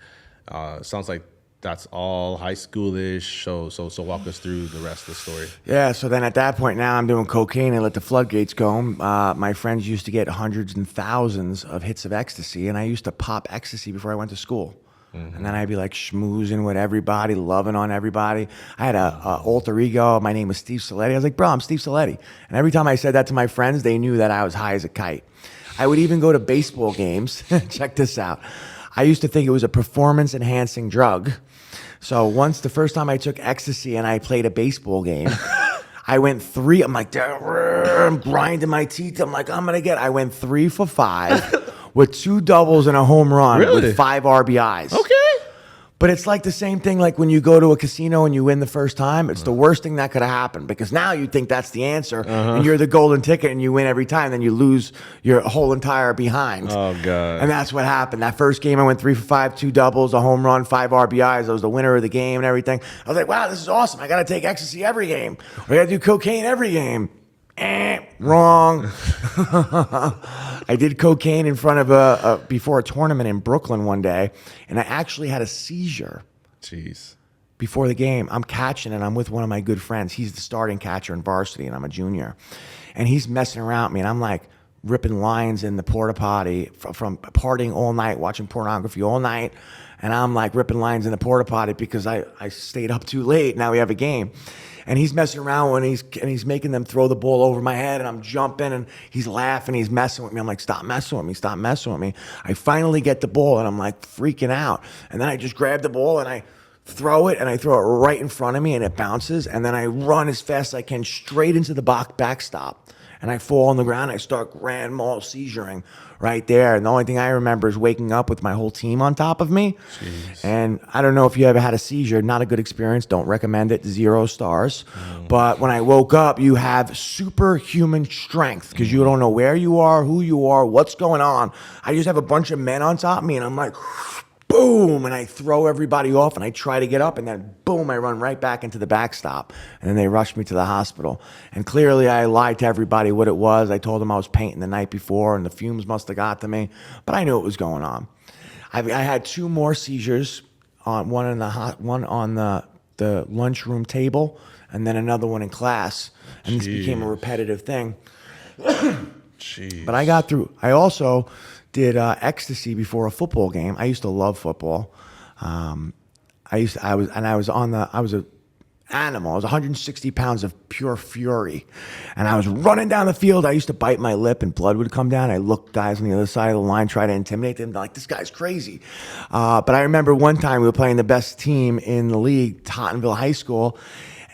Speaker 2: Sounds like that's all high schoolish. So walk us through the rest of the story.
Speaker 1: Yeah, so then at that point now I'm doing cocaine and let the floodgates go. My friends used to get hundreds and thousands of hits of ecstasy, and I used to pop ecstasy before I went to school. And then I'd be like schmoozing with everybody, loving on everybody. I had a alter ego. My name was Steve Saletti. I was like, bro, I'm Steve Saletti. And every time I said that to my friends, they knew that I was high as a kite. I would even go to baseball games. Check this out. I used to think it was a performance-enhancing drug. So the first time I took ecstasy and I played a baseball game, I went three. I'm like, I'm grinding my teeth. I'm like, I went 3 for 5 with 2 doubles and a home run with 5 RBIs.
Speaker 2: Okay.
Speaker 1: But it's like the same thing like when you go to a casino and you win the first time. It's the worst thing that could have happened because now you think that's the answer and you're the golden ticket and you win every time. Then you lose your whole entire behind.
Speaker 2: Oh, God.
Speaker 1: And that's what happened. That first game I went 3 for 5, 2 doubles, a home run, 5 RBIs. I was the winner of the game and everything. I was like, wow, this is awesome. I got to take ecstasy every game. I got to do cocaine every game. Wrong. I did cocaine in front of before a tournament in Brooklyn one day, and I actually had a seizure.
Speaker 2: Jeez.
Speaker 1: Before the game, I'm catching and I'm with one of my good friends. He's the starting catcher in varsity, and I'm a junior. And he's messing around with me, and I'm like ripping lines in the porta potty from partying all night, watching pornography all night. And I'm like ripping lines in the porta potty because I stayed up too late. Now we have a game. And he's messing around and he's making them throw the ball over my head, and I'm jumping and he's laughing, he's messing with me. I'm like, stop messing with me, stop messing with me. I finally get the ball and I'm like freaking out. And then I just grab the ball and I throw it, and I throw it right in front of me, and it bounces. And then I run as fast as I can straight into the backstop. and I fall on the ground. I start grand mal seizuring right there. And the only thing I remember is waking up with my whole team on top of me.
Speaker 2: Jeez.
Speaker 1: And I don't know if you ever had a seizure. Not a good experience. Don't recommend it. 0 stars. But when I woke up, you have superhuman strength because you don't know where you are, who you are, what's going on. I just have a bunch of men on top of me, and I'm like, boom, and I throw everybody off, and I try to get up, and then boom, I run right back into the backstop, and then they rush me to the hospital. And clearly I lied to everybody what it was. I told them I was painting the night before, and the fumes must have got to me, but I knew what was going on. I had 2 more seizures, one on the lunchroom table, and then another one in class, and this became a repetitive thing.
Speaker 2: Jeez.
Speaker 1: But I got through. I also did ecstasy before a football game. I used to love football. I was an animal. I was 160 pounds of pure fury, and I was running down the field. I used to bite my lip, and blood would come down. I looked guys on the other side of the line, try to intimidate them. They're like, this guy's crazy. But I remember one time we were playing the best team in the league, Tottenville High School,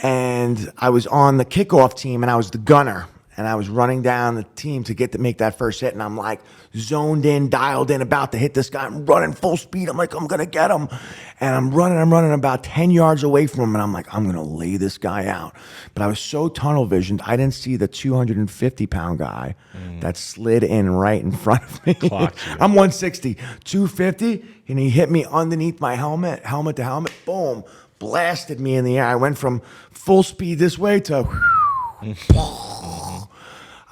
Speaker 1: and I was on the kickoff team, and I was the gunner. And I was running down the team to make that first hit, and I'm like zoned in, dialed in, about to hit this guy. I'm running full speed. I'm like, I'm gonna get him, and I'm running about 10 yards away from him, and I'm like, I'm gonna lay this guy out. But I was so tunnel visioned, I didn't see the 250-pound guy that slid in right in front of me.
Speaker 2: Clocked you.
Speaker 1: I'm 160, 250, and he hit me underneath my helmet to helmet. Boom, blasted me in the air. I went from full speed this way to.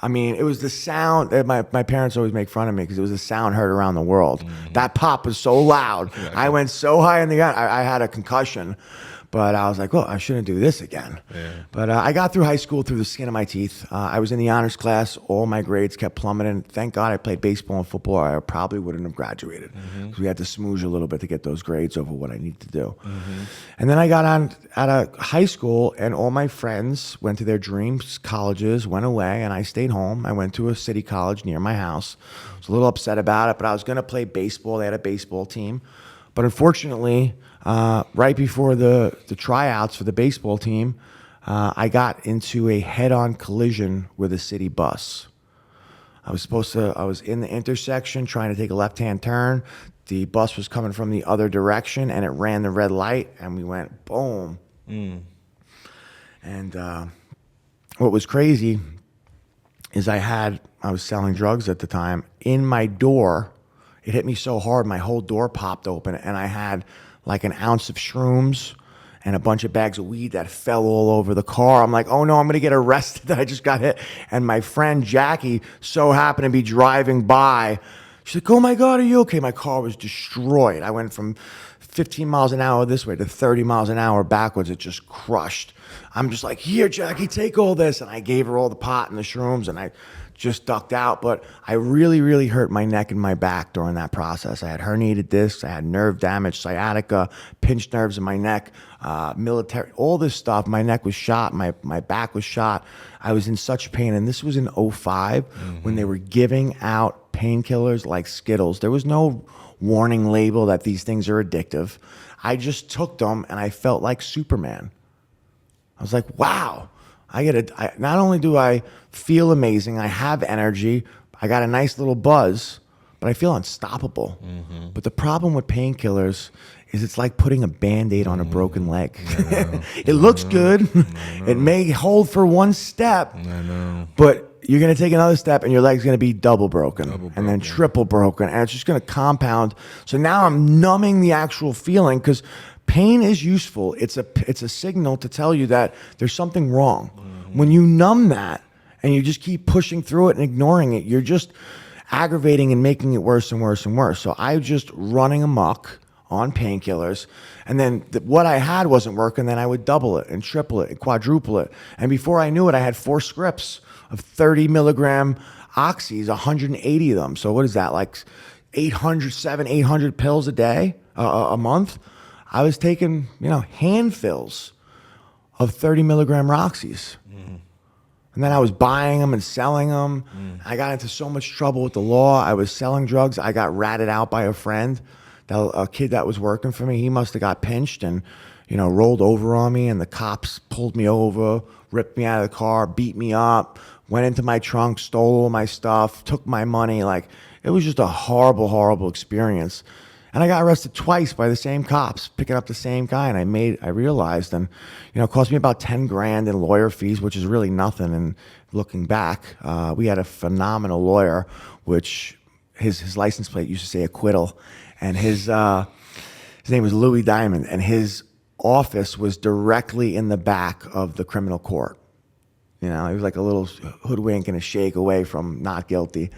Speaker 1: I mean, it was the sound. My parents always make fun of me because it was the sound heard around the world. That pop was so loud. Yeah, I went so high in the air. I had a concussion, but I was like, well, I shouldn't do this again. Yeah. But I got through high school through the skin of my teeth. I was in the honors class. All my grades kept plummeting. Thank God I played baseball and football. I probably wouldn't have graduated because we had to smooge a little bit to get those grades over what I needed to do. And then I got on out of high school, and all my friends went to their dreams colleges, went away, and I stayed home. I went to a city college near my house. I was a little upset about it, but I was going to play baseball. They had a baseball team. But unfortunately, right before the tryouts for the baseball team, I got into a head-on collision with a city bus. I was in the intersection trying to take a left-hand turn. The bus was coming from the other direction, and it ran the red light, and we went boom. And what was crazy is I was selling drugs at the time. In my door, it hit me so hard, my whole door popped open, and I had like an ounce of shrooms and a bunch of bags of weed that fell all over the car. I'm like, oh no, I'm gonna get arrested. I just got hit. And my friend Jackie so happened to be driving by. She's like, oh my God, are you okay? My car was destroyed. I went from 15 miles an hour this way to 30 miles an hour backwards. It just crushed. I'm just like, here, Jackie, take all this. And I gave her all the pot and the shrooms, and I just ducked out. But I really, really hurt my neck and my back during that process. I had herniated discs, I had nerve damage, sciatica, pinched nerves in my neck, military, all this stuff. My neck was shot, my back was shot. I was in such pain. And this was in 2005 when they were giving out painkillers like Skittles. There was no warning label that these things are addictive. I just took them, and I felt like Superman. I was like, wow. Not only do I feel amazing, I have energy, I got a nice little buzz, but I feel unstoppable. But the problem with painkillers is it's like putting a Band-Aid on a broken leg. It looks good. It may hold for one step, but you're going to take another step and your leg's going to be double broken and then triple broken, and it's just going to compound. So now I'm numbing the actual feeling, because pain is useful. It's a signal to tell you that there's something wrong. When you numb that and you just keep pushing through it and ignoring it, you're just aggravating and making it worse and worse and worse. So I was just running amok on painkillers, and then what I had wasn't working, then I would double it and triple it and quadruple it. And before I knew it, I had 4 scripts of 30 milligram oxys, 180 of them. So what is that, like 800 pills a day, a month? I was taking, handfuls of 30 milligram Roxys. And then I was buying them and selling them. I got into so much trouble with the law. I was selling drugs. I got ratted out by a friend, a kid that was working for me. He must have got pinched and, rolled over on me, and the cops pulled me over, ripped me out of the car, beat me up, went into my trunk, stole all my stuff, took my money. Like, it was just a horrible, horrible experience. And I got arrested twice by the same cops, picking up the same guy. And I realized, and, it cost me about 10 grand in lawyer fees, which is really nothing. And looking back, we had a phenomenal lawyer, which his license plate used to say acquittal. And his name was Louis Diamond. And his office was directly in the back of the criminal court. He was like a little hoodwink and a shake away from not guilty.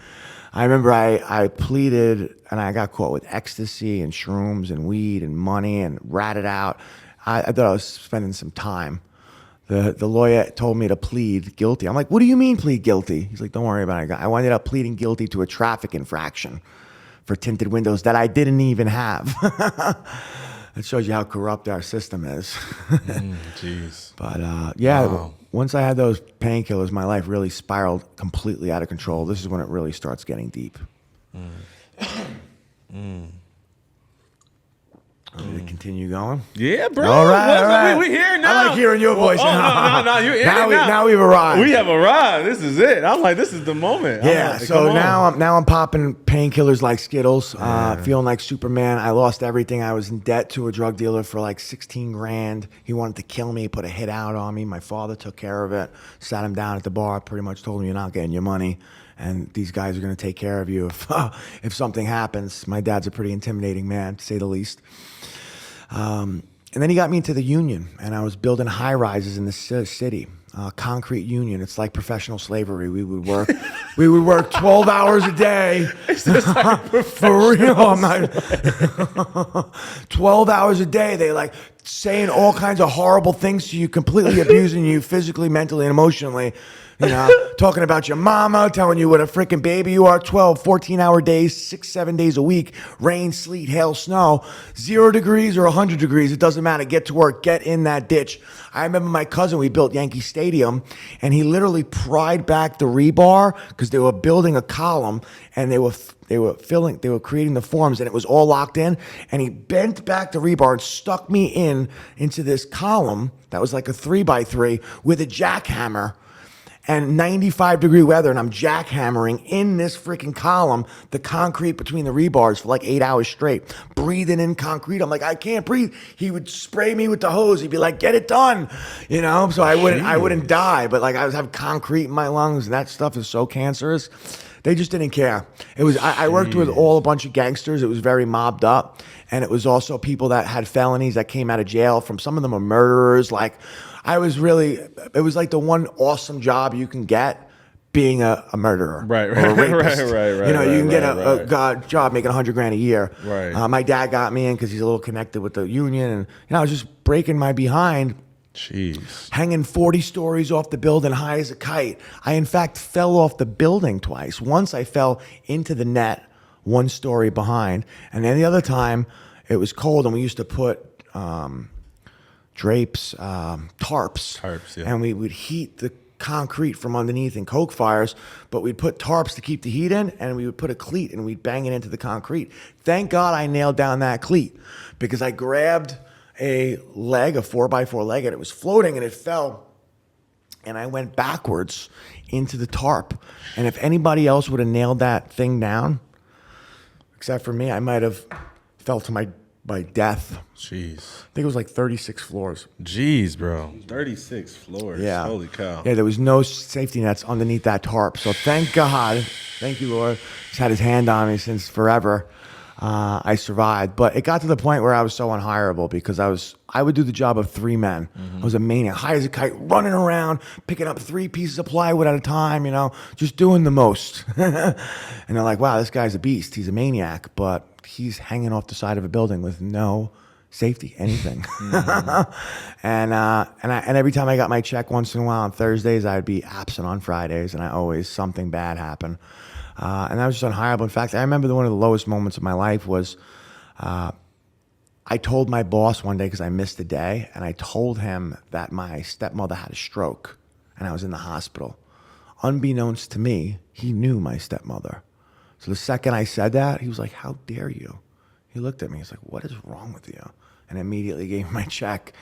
Speaker 1: I remember I pleaded, and I got caught with ecstasy and shrooms and weed and money and ratted out. I thought I was spending some time. The lawyer told me to plead guilty. I'm like, what do you mean plead guilty? He's like, don't worry about it. I ended up pleading guilty to a traffic infraction for tinted windows that I didn't even have. It shows you how corrupt our system is.
Speaker 2: Jeez.
Speaker 1: But
Speaker 2: Wow.
Speaker 1: Once I had those painkillers, my life really spiraled completely out of control. This is when it really starts getting deep. Want me to continue going?
Speaker 2: Yeah, bro.
Speaker 1: All right.
Speaker 2: We here now.
Speaker 1: I like hearing your voice.
Speaker 2: No. You're in
Speaker 1: now,
Speaker 2: it now.
Speaker 1: now we've arrived.
Speaker 2: We have arrived. This is it. I'm like, this is the moment.
Speaker 1: Yeah,
Speaker 2: like,
Speaker 1: so
Speaker 2: come on.
Speaker 1: now I'm popping painkillers like Skittles, feeling like Superman. I lost everything. I was in debt to a drug dealer for like 16 grand. He wanted to kill me, put a hit out on me. My father took care of it, sat him down at the bar, pretty much told him, you're not getting your money, and these guys are going to take care of you if something happens. My dad's a pretty intimidating man, to say the least. And then he got me into the union, and I was building high rises in the city. Concrete union. It's like professional slavery. We would work 12 hours a day.
Speaker 2: It's just like
Speaker 1: For real. I'm not 12 hours a day. They like saying all kinds of horrible things to you, completely abusing you physically, mentally, and emotionally. Talking about your mama, telling you what a freaking baby you are, 12, 14-hour days, 6, 7 days a week, rain, sleet, hail, snow, 0 degrees or 100 degrees, it doesn't matter. Get to work, get in that ditch. I remember my cousin, we built Yankee Stadium, and he literally pried back the rebar because they were building a column, and they were creating the forms, and it was all locked in, and he bent back the rebar and stuck me into this column that was like a 3x3 with a jackhammer. And 95-degree weather, and I'm jackhammering in this freaking column, the concrete between the rebars for like 8 hours straight, breathing in concrete. I'm like, I can't breathe. He would spray me with the hose. He'd be like, get it done, so I wouldn't die. But like I was having concrete in my lungs, and that stuff is so cancerous. They just didn't care. It was I worked with a bunch of gangsters. It was very mobbed up, and it was also people that had felonies that came out of jail. From some of them are murderers. Like it was like the one awesome job you can get, being a murderer,
Speaker 2: Right,
Speaker 1: or a rapist.
Speaker 2: right.
Speaker 1: You can get a job making $100 grand a year.
Speaker 2: Right.
Speaker 1: My dad got me in because he's a little connected with the union, and I was just breaking my behind.
Speaker 2: Jeez.
Speaker 1: Hanging 40 stories off the building high as a kite. I, in fact, fell off the building twice. Once I fell into the net 1 story behind, and then the other time it was cold, and we used to put drapes, tarps,
Speaker 2: Yeah.
Speaker 1: and we would heat the concrete from underneath in coke fires, but we'd put tarps to keep the heat in, and we would put a cleat, and we'd bang it into the concrete. Thank God I nailed down that cleat, because I grabbed a 4x4 leg, and it was floating, and it fell, and I went backwards into the tarp. And if anybody else would have nailed that thing down, except for me, I might have fell to my death.
Speaker 2: Jeez.
Speaker 1: I think it was like 36 floors.
Speaker 2: Jeez, bro.
Speaker 3: 36 floors.
Speaker 1: Yeah.
Speaker 3: Holy cow.
Speaker 1: Yeah, there was no safety nets underneath that tarp. So thank God, thank you, Lord. He's had his hand on me since forever. I survived, but it got to the point where I was so unhireable because I would do the job of 3 men. I was a maniac, high as a kite, running around, picking up 3 pieces of plywood at a time, just doing the most. And they're like, wow, this guy's a beast. He's a maniac, but he's hanging off the side of a building with no safety, anything. And every time I got my check once in a while on Thursdays, I'd be absent on Fridays, and something bad happened. And that was just unhireable. In fact, I remember one of the lowest moments of my life was I told my boss one day, because I missed a day, and I told him that my stepmother had a stroke and I was in the hospital. Unbeknownst to me, he knew my stepmother. So the second I said that, he was like, how dare you? He looked at me. He's like, what is wrong with you? And immediately gave me my check.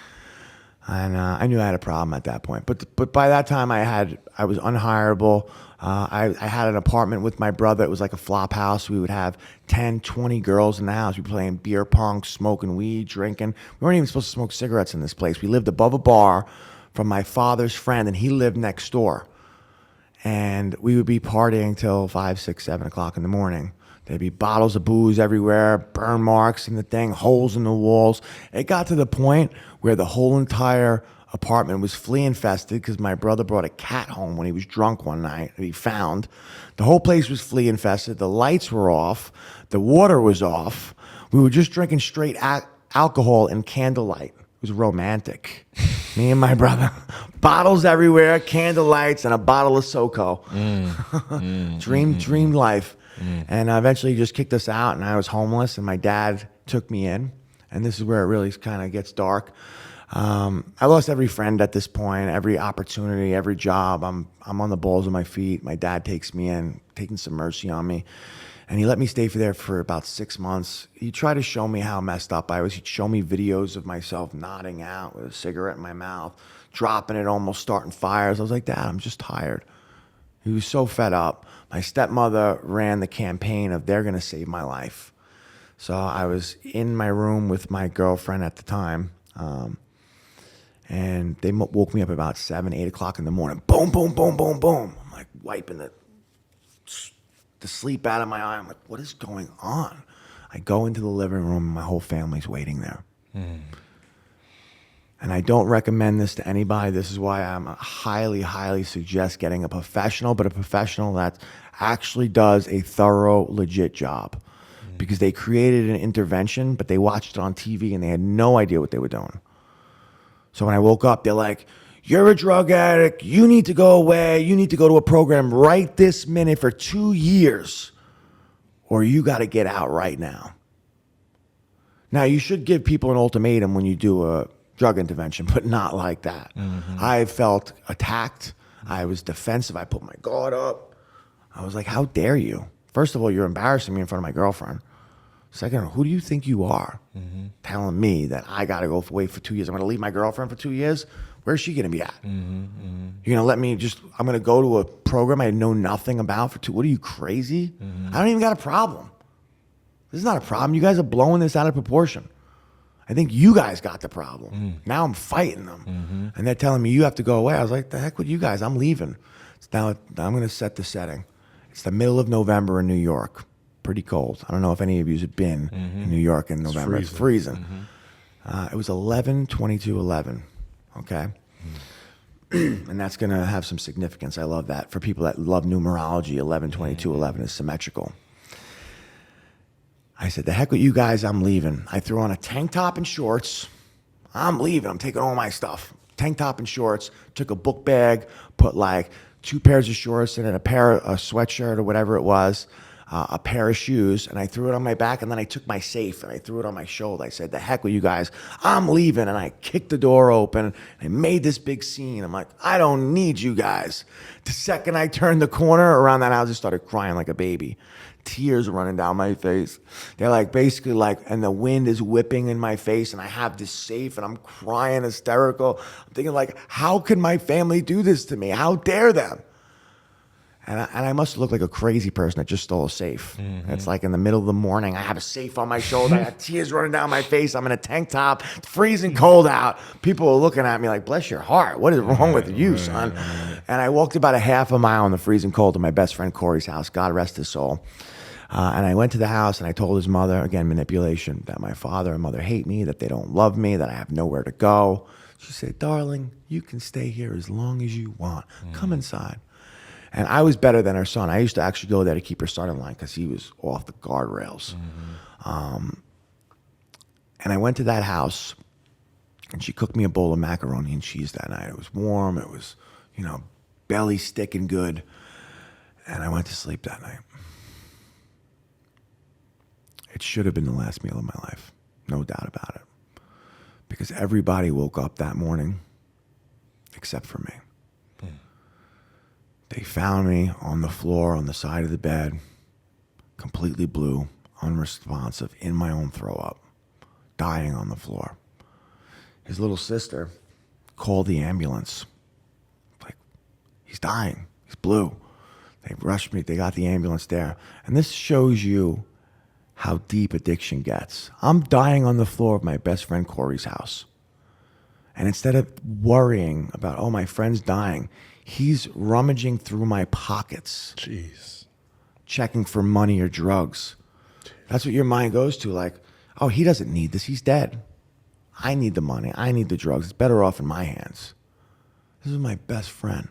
Speaker 1: And I knew I had a problem at that point. But by that time, I was unhireable. I had an apartment with my brother. It was like a flop house. We would have 10, 20 girls in the house. We were playing beer pong, smoking weed, drinking. We weren't even supposed to smoke cigarettes in this place. We lived above a bar from my father's friend, and he lived next door. And we would be partying till 5, 6, 7 o'clock in the morning. There'd be bottles of booze everywhere, burn marks in the thing, holes in the walls. It got to the point where the whole entire apartment was flea infested because my brother brought a cat home when he was drunk one night that he found. The whole place was flea infested. The lights were off. The water was off. We were just drinking straight alcohol and candlelight. It was romantic. Me and my brother. Bottles everywhere, candlelights, and a bottle of SoCo. Dream life. And eventually he just kicked us out, and I was homeless, and my dad took me in. And this is where it really kind of gets dark. I lost every friend at this point, every opportunity, every job. I'm on the balls of my feet. My dad takes me in, taking some mercy on me. And he let me stay there for about 6 months. He tried to show me how messed up I was. He'd show me videos of myself nodding out with a cigarette in my mouth, dropping it, almost starting fires. I was like, Dad, I'm just tired. He was so fed up. My stepmother ran the campaign of they're going to save my life. So I was in my room with my girlfriend at the time, and they woke me up about 7, 8 o'clock in the morning. Boom, boom, boom, boom, boom. I'm like wiping the sleep out of my eye. I'm like, what is going on? I go into the living room, and my whole family's waiting there. And I don't recommend this to anybody. This is why I'm highly, highly suggest getting a professional, but a professional that actually does a thorough, legit job. Because they created an intervention, but they watched it on TV and they had no idea what they were doing. So when I woke up, they're like, you're a drug addict. You need to go away. You need to go to a program right this minute for 2 years, or you got to get out right now. Now, you should give people an ultimatum when you do a drug intervention, but not like that. I felt attacked. I was defensive. I put my guard up. I was like, how dare you? First of all, you're embarrassing me in front of my girlfriend. Second, who do you think you are telling me that I got to go away for 2 years? I'm going to leave my girlfriend for 2 years? Where's she going to be at? You're going to let me I'm going to go to a program I know nothing about for what are you, crazy? I don't even got a problem. This is not a problem. You guys are blowing this out of proportion. I think you guys got the problem. Now I'm fighting them. And they're telling me you have to go away. I was like, the heck with you guys. I'm leaving. Now I'm going to set the setting. It's the middle of November in New York. Pretty cold. I don't know if any of you have been in New York in November. It's freezing. It was 11/22/11. Okay. And that's going to have some significance. I love that. For people that love numerology, 11/22/11 is symmetrical. I said, the heck with you guys, I'm leaving. I threw on a tank top and shorts. I'm leaving. I'm taking all my stuff. Tank top and shorts, took a book bag, put like 2 pairs of shorts and then a sweatshirt or whatever it was, a pair of shoes, and I threw it on my back, and then I took my safe and I threw it on my shoulder. I said, the heck with you guys, I'm leaving. And I kicked the door open. I made this big scene. I'm like, I don't need you guys. The second I turned the corner around that house, I started crying like a baby. Tears running down my face. They're like, basically like, and the wind is whipping in my face, and I have this safe, and I'm crying hysterical. I'm thinking like, how can my family do this to me? How dare them? And I must look like a crazy person that just stole a safe. It's like in the middle of the morning, I have a safe on my shoulder, I got tears running down my face, I'm in a tank top, it's freezing cold out. People are looking at me like, bless your heart, what is wrong with you, son? And I walked about a half a mile in the freezing cold to my best friend Corey's house, God rest his soul. And I went to the house and I told his mother, again, manipulation, that my father and mother hate me, that they don't love me, that I have nowhere to go. She said, darling, you can stay here as long as you want. Come inside. And I was better than her son. I used to actually go there to keep her son in line because he was off the guardrails. And I went to that house, and she cooked me a bowl of macaroni and cheese that night. It was warm. It was, belly sticking good. And I went to sleep that night. It should have been the last meal of my life. No doubt about it. Because everybody woke up that morning except for me. They found me on the floor, on the side of the bed, completely blue, unresponsive, in my own throw up, dying on the floor. His little sister called the ambulance. Like, he's dying. He's blue. They rushed me. They got the ambulance there. And this shows you how deep addiction gets. I'm dying on the floor of my best friend Corey's house. And instead of worrying about, oh, my friend's dying, he's rummaging through my pockets.
Speaker 2: Jeez.
Speaker 1: Checking for money or drugs. That's what your mind goes to. Like, oh, he doesn't need this. He's dead. I need the money. I need the drugs. It's better off in my hands. This is my best friend.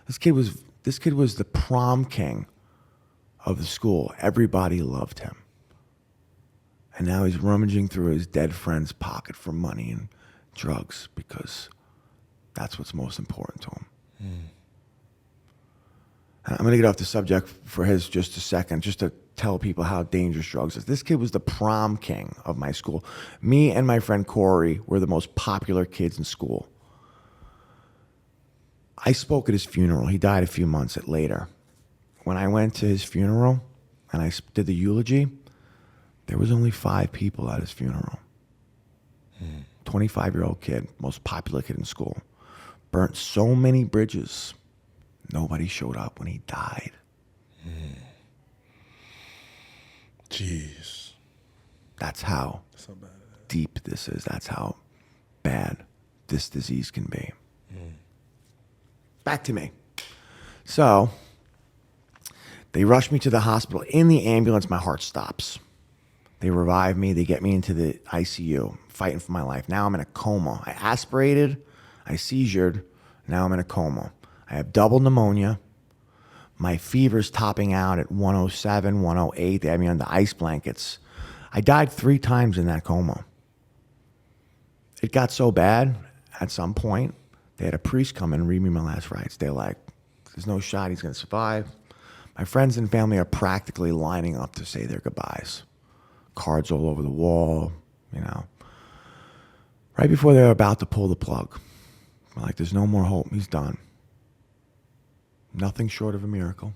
Speaker 1: This kid was the prom king of the school. Everybody loved him. And now he's rummaging through his dead friend's pocket for money and drugs because that's what's most important to him. And I'm going to get off the subject for his just a second, just to tell people how dangerous drugs is. This kid was the prom king of my school. Me and my friend Corey were the most popular kids in school. I spoke at his funeral. He died a few months later. When I went to his funeral and I did the eulogy, there was only 5 people at his funeral. 25-year-old kid, most popular kid in school. Burnt so many bridges. Nobody showed up when he died.
Speaker 2: Jeez.
Speaker 1: That's how
Speaker 2: So bad.
Speaker 1: deep this is. That's how bad this disease can be. Back to me. So they rush me to the hospital. In the ambulance, my heart stops. They revive me. They get me into the ICU, fighting for my life. Now I'm in a coma. I aspirated. I seizured. Now I'm in a coma. I have double pneumonia. My fever's topping out at 107, 108. They had me on the ice blankets. I died 3 times in that coma. It got so bad, at some point, they had a priest come in and read me my last rites. They're like, there's no shot he's going to survive. My friends and family are practically lining up to say their goodbyes. Cards all over the wall, you know. Right before they're about to pull the plug. I'm like, there's no more hope. He's done. Nothing short of a miracle.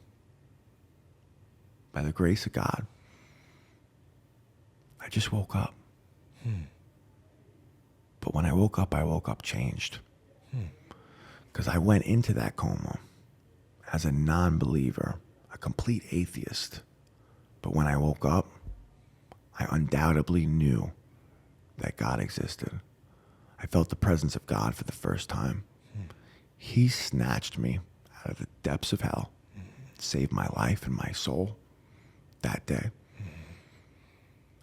Speaker 1: By the grace of God. I just woke up. But when I woke up changed. Because I went into that coma as a non-believer, a complete atheist. But when I woke up, I undoubtedly knew that God existed. I felt the presence of God for the first time. He snatched me out of the depths of hell, saved my life and my soul that day.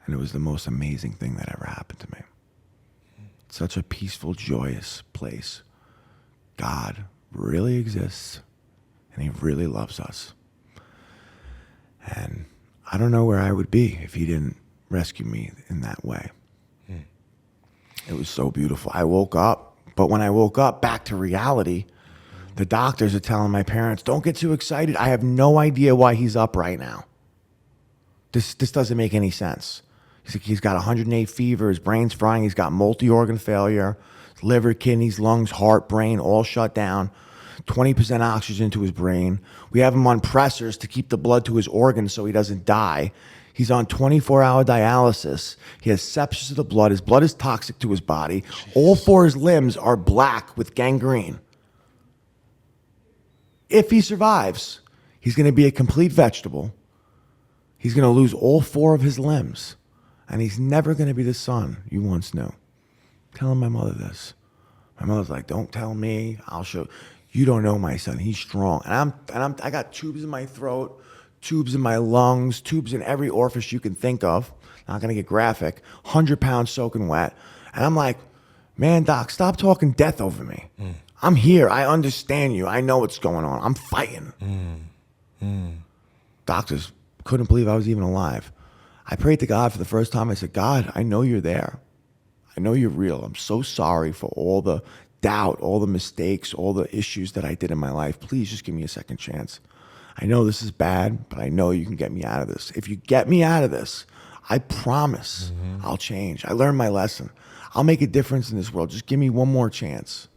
Speaker 1: And it was the most amazing thing that ever happened to me. Such a peaceful, joyous place. God really exists, and he really loves us. And I don't know where I would be if he didn't rescue me in that way. It was so beautiful. I woke up, but when I woke up back to reality, the doctors are telling my parents, don't get too excited. I have no idea why he's up right now. This doesn't make any sense. He's got 108 fever, his brain's frying, he's got multi-organ failure, liver, kidneys, lungs, heart, brain, all shut down, 20% oxygen to his brain. We have him on pressors to keep the blood to his organs so he doesn't die. He's on 24-hour dialysis. He has sepsis of the blood. His blood is toxic to his body. Jeez. All 4 of his limbs are black with gangrene. If he survives, he's going to be a complete vegetable. He's going to lose all 4 of his limbs. And he's never going to be the son you once knew. Telling my mother this. My mother's like, don't tell me. I'll show. You don't know my son. He's strong. And I got tubes in my throat, tubes in my lungs, tubes in every orifice you can think of. Not going to get graphic. 100 pounds soaking wet. And I'm like, man, doc, stop talking death over me. I'm here. I understand you. I know what's going on. I'm fighting. Doctors couldn't believe I was even alive. I prayed to God for the first time. I said, God, I know you're there. I know you're real. I'm so sorry for all the doubt, all the mistakes, all the issues that I did in my life. Please just give me a second chance. I know this is bad, but I know you can get me out of this. If you get me out of this, I promise I'll change. I learned my lesson. I'll make a difference in this world. Just give me one more chance.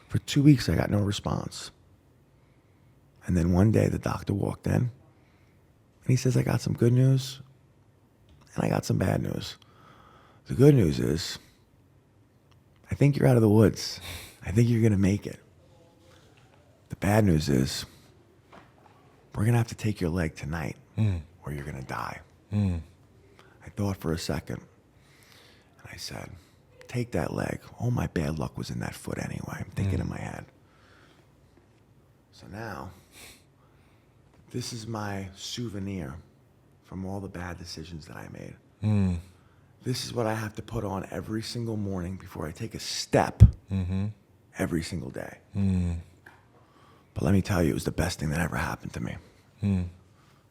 Speaker 1: For 2 weeks, I got no response. And then one day, the doctor walked in, and he says, I got some good news, and I got some bad news. The good news is, I think you're out of the woods. I think you're going to make it. The bad news is we're going to have to take your leg tonight or you're going to die. I thought for a second, and I said, take that leg. All my bad luck was in that foot anyway. I'm thinking in my head. So now, this is my souvenir from all the bad decisions that I made. This is what I have to put on every single morning before I take a step every single day. But let me tell you, it was the best thing that ever happened to me.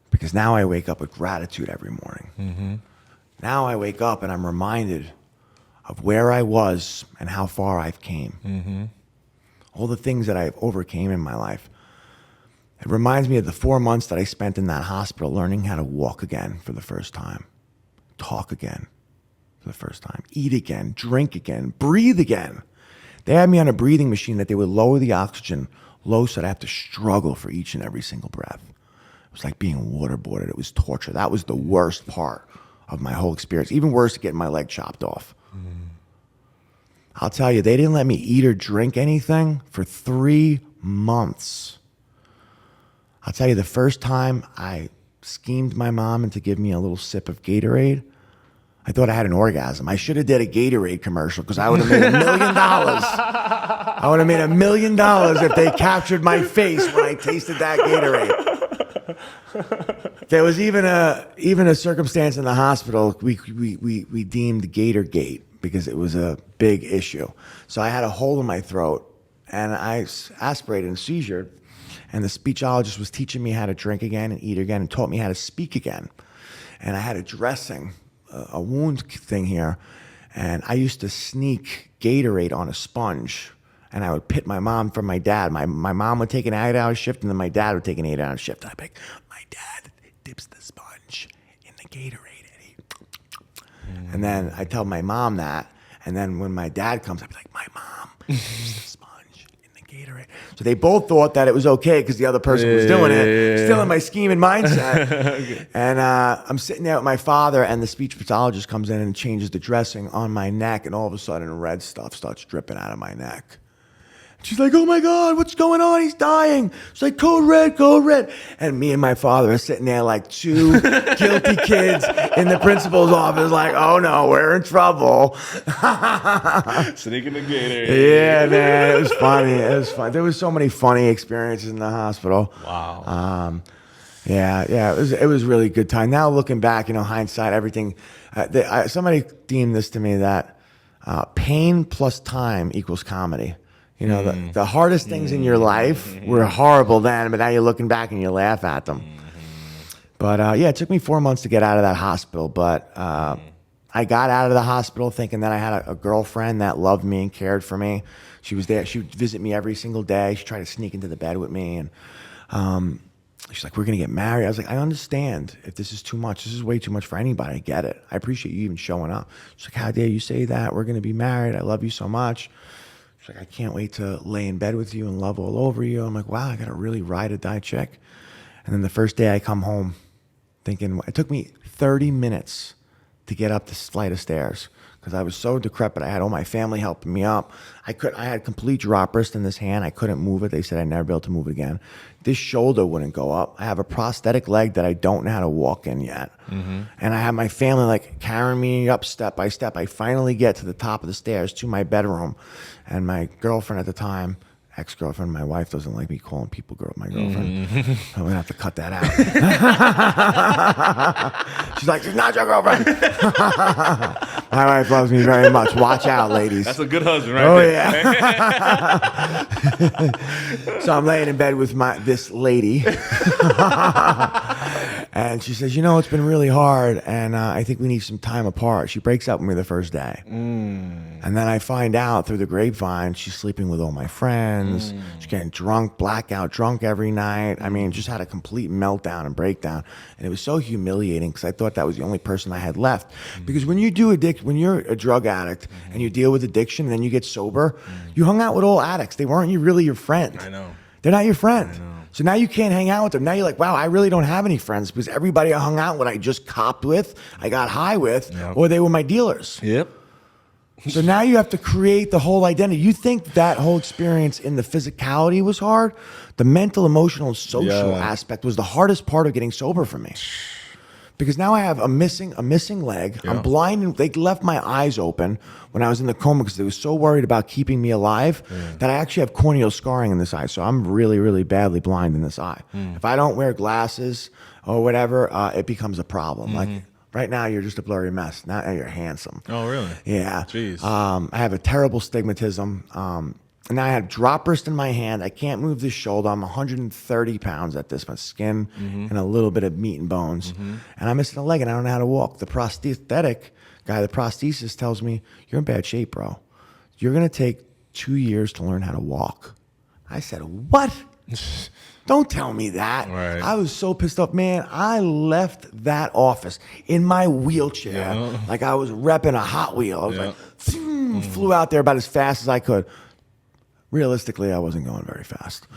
Speaker 1: Because now I wake up with gratitude every morning. Now I wake up and I'm reminded of where I was and how far I've came. All the things that I've overcame in my life. It reminds me of the 4 months that I spent in that hospital learning how to walk again for the first time, talk again for the first time, eat again, drink again, breathe again. They had me on a breathing machine that they would lower the oxygen low so I'd have to struggle for each and every single breath. It was like being waterboarded. It was torture. That was the worst part of my whole experience. Even worse, getting my leg chopped off. I'll tell you, they didn't let me eat or drink anything for 3 months. I'll tell you, the first time I schemed my mom into giving me a little sip of Gatorade, I thought I had an orgasm. I should have did a Gatorade commercial because I would have made $1 million. I would have made $1 million if they captured my face when I tasted that Gatorade. There was even a circumstance in the hospital we deemed Gatorgate because it was a big issue. So I had a hole in my throat and I aspirated and seizured. And the speechologist was teaching me how to drink again and eat again and taught me how to speak again. And I had a dressing, a wound thing here. And I used to sneak Gatorade on a sponge. And I would pit my mom from my dad. My mom would take an 8-hour shift and then my dad would take an 8-hour shift. And I'd be like, my dad dips the sponge in the Gatorade. And then I tell my mom that. And then when my dad comes, I'd be like, my mom dips the sponge in the Gatorade. So they both thought that it was okay because the other person was doing it. Still in my scheming mindset. Okay. And I'm sitting there with my father and the speech pathologist comes in and changes the dressing on my neck. And all of a sudden red stuff starts dripping out of my neck. She's like, oh my God, what's going on? He's dying. She's like, code red, code red. And me and my father are sitting there like two guilty kids in the principal's office like, oh no, we're in trouble.
Speaker 2: Sneaking the Gator.
Speaker 1: Yeah, man, it was funny. It was fun. There was so many funny experiences in the hospital.
Speaker 2: Wow.
Speaker 1: Yeah, it was really good time. Now looking back, hindsight, everything. Somebody deemed this to me that pain plus time equals comedy. The hardest things in your life were horrible then, but now you're looking back and you laugh at them. But it took me 4 months to get out of that hospital. But I got out of the hospital thinking that I had a girlfriend that loved me and cared for me. She was there. She would visit me every single day. She tried to sneak into the bed with me. And she's like, we're going to get married. I was like, I understand if this is too much. This is way too much for anybody. I get it. I appreciate you even showing up. She's like, how dare you say that? We're going to be married. I love you so much. She's like, I can't wait to lay in bed with you and love all over you. I'm like, wow, I got a really ride or die chick. And then the first day I come home thinking, it took me 30 minutes to get up this flight of stairs because I was so decrepit. I had all my family helping me up. I had complete drop wrist in this hand. I couldn't move it. They said I'd never be able to move it again. This shoulder wouldn't go up. I have a prosthetic leg that I don't know how to walk in yet. And I have my family like carrying me up step by step. I finally get to the top of the stairs to my bedroom. And my girlfriend at the time, ex-girlfriend, my wife doesn't like me calling people my girlfriend. I'm gonna have to cut that out. She's like, she's not your girlfriend. My wife loves me very much. Watch out, ladies.
Speaker 2: That's a good husband, right? Oh
Speaker 1: there. Yeah. So I'm laying in bed with this lady. And she says, it's been really hard, and I think we need some time apart. She breaks up with me the first day. And then I find out through the grapevine she's sleeping with all my friends. She's getting drunk, blackout drunk every night. I mean, just had a complete meltdown and breakdown. And it was so humiliating because I thought that was the only person I had left. Because when you're a drug addict and you deal with addiction and then you get sober, you hung out with all addicts. They weren't really your friend.
Speaker 2: I know.
Speaker 1: They're not your friend. So now you can't hang out with them. Now you're like, wow, I really don't have any friends because everybody I hung out with, I just copped with, I got high with, or they were my dealers.
Speaker 2: Yep.
Speaker 1: So now you have to create the whole identity. You think that whole experience in the physicality was hard? The mental, emotional, and social aspect was the hardest part of getting sober for me. Because now I have a missing leg.
Speaker 2: Yeah.
Speaker 1: I'm blind. And they left my eyes open when I was in the coma because they were so worried about keeping me alive that I actually have corneal scarring in this eye. So I'm really, really badly blind in this eye. If I don't wear glasses or whatever, it becomes a problem. Like right now, you're just a blurry mess. Now you're handsome.
Speaker 2: Oh, really?
Speaker 1: Yeah.
Speaker 2: Jeez.
Speaker 1: I have a terrible stigmatism. And I have drop wrist in my hand. I can't move this shoulder. I'm 130 pounds at this. My skin and a little bit of meat and bones. And I'm missing a leg and I don't know how to walk. The prosthetic guy, the prosthesis tells me, you're in bad shape, bro. You're going to take 2 years to learn how to walk. I said, what? Don't tell me that.
Speaker 2: Right.
Speaker 1: I was so pissed off. Man, I left that office in my wheelchair like I was repping a Hot Wheel. I was like, flew out there about as fast as I could. Realistically, I wasn't going very fast,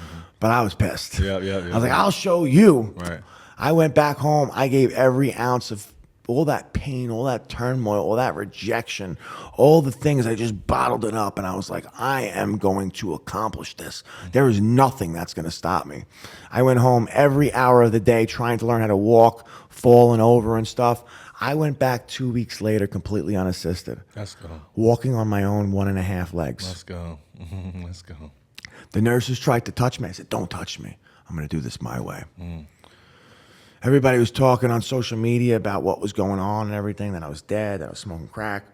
Speaker 1: but I was pissed.
Speaker 2: Yeah.
Speaker 1: I was like, I'll show you.
Speaker 2: Right.
Speaker 1: I went back home. I gave every ounce of all that pain, all that turmoil, all that rejection, all the things. I just bottled it up, and I was like, I am going to accomplish this. There is nothing that's going to stop me. I went home every hour of the day trying to learn how to walk, falling over and stuff. I went back 2 weeks later completely unassisted.
Speaker 2: Let's go.
Speaker 1: Walking on my own 1.5 legs.
Speaker 2: Let's go. Let's go.
Speaker 1: The nurses tried to touch me. I said, don't touch me. I'm going to do this my way. Everybody was talking on social media about what was going on and everything, that I was dead, that I was smoking crack.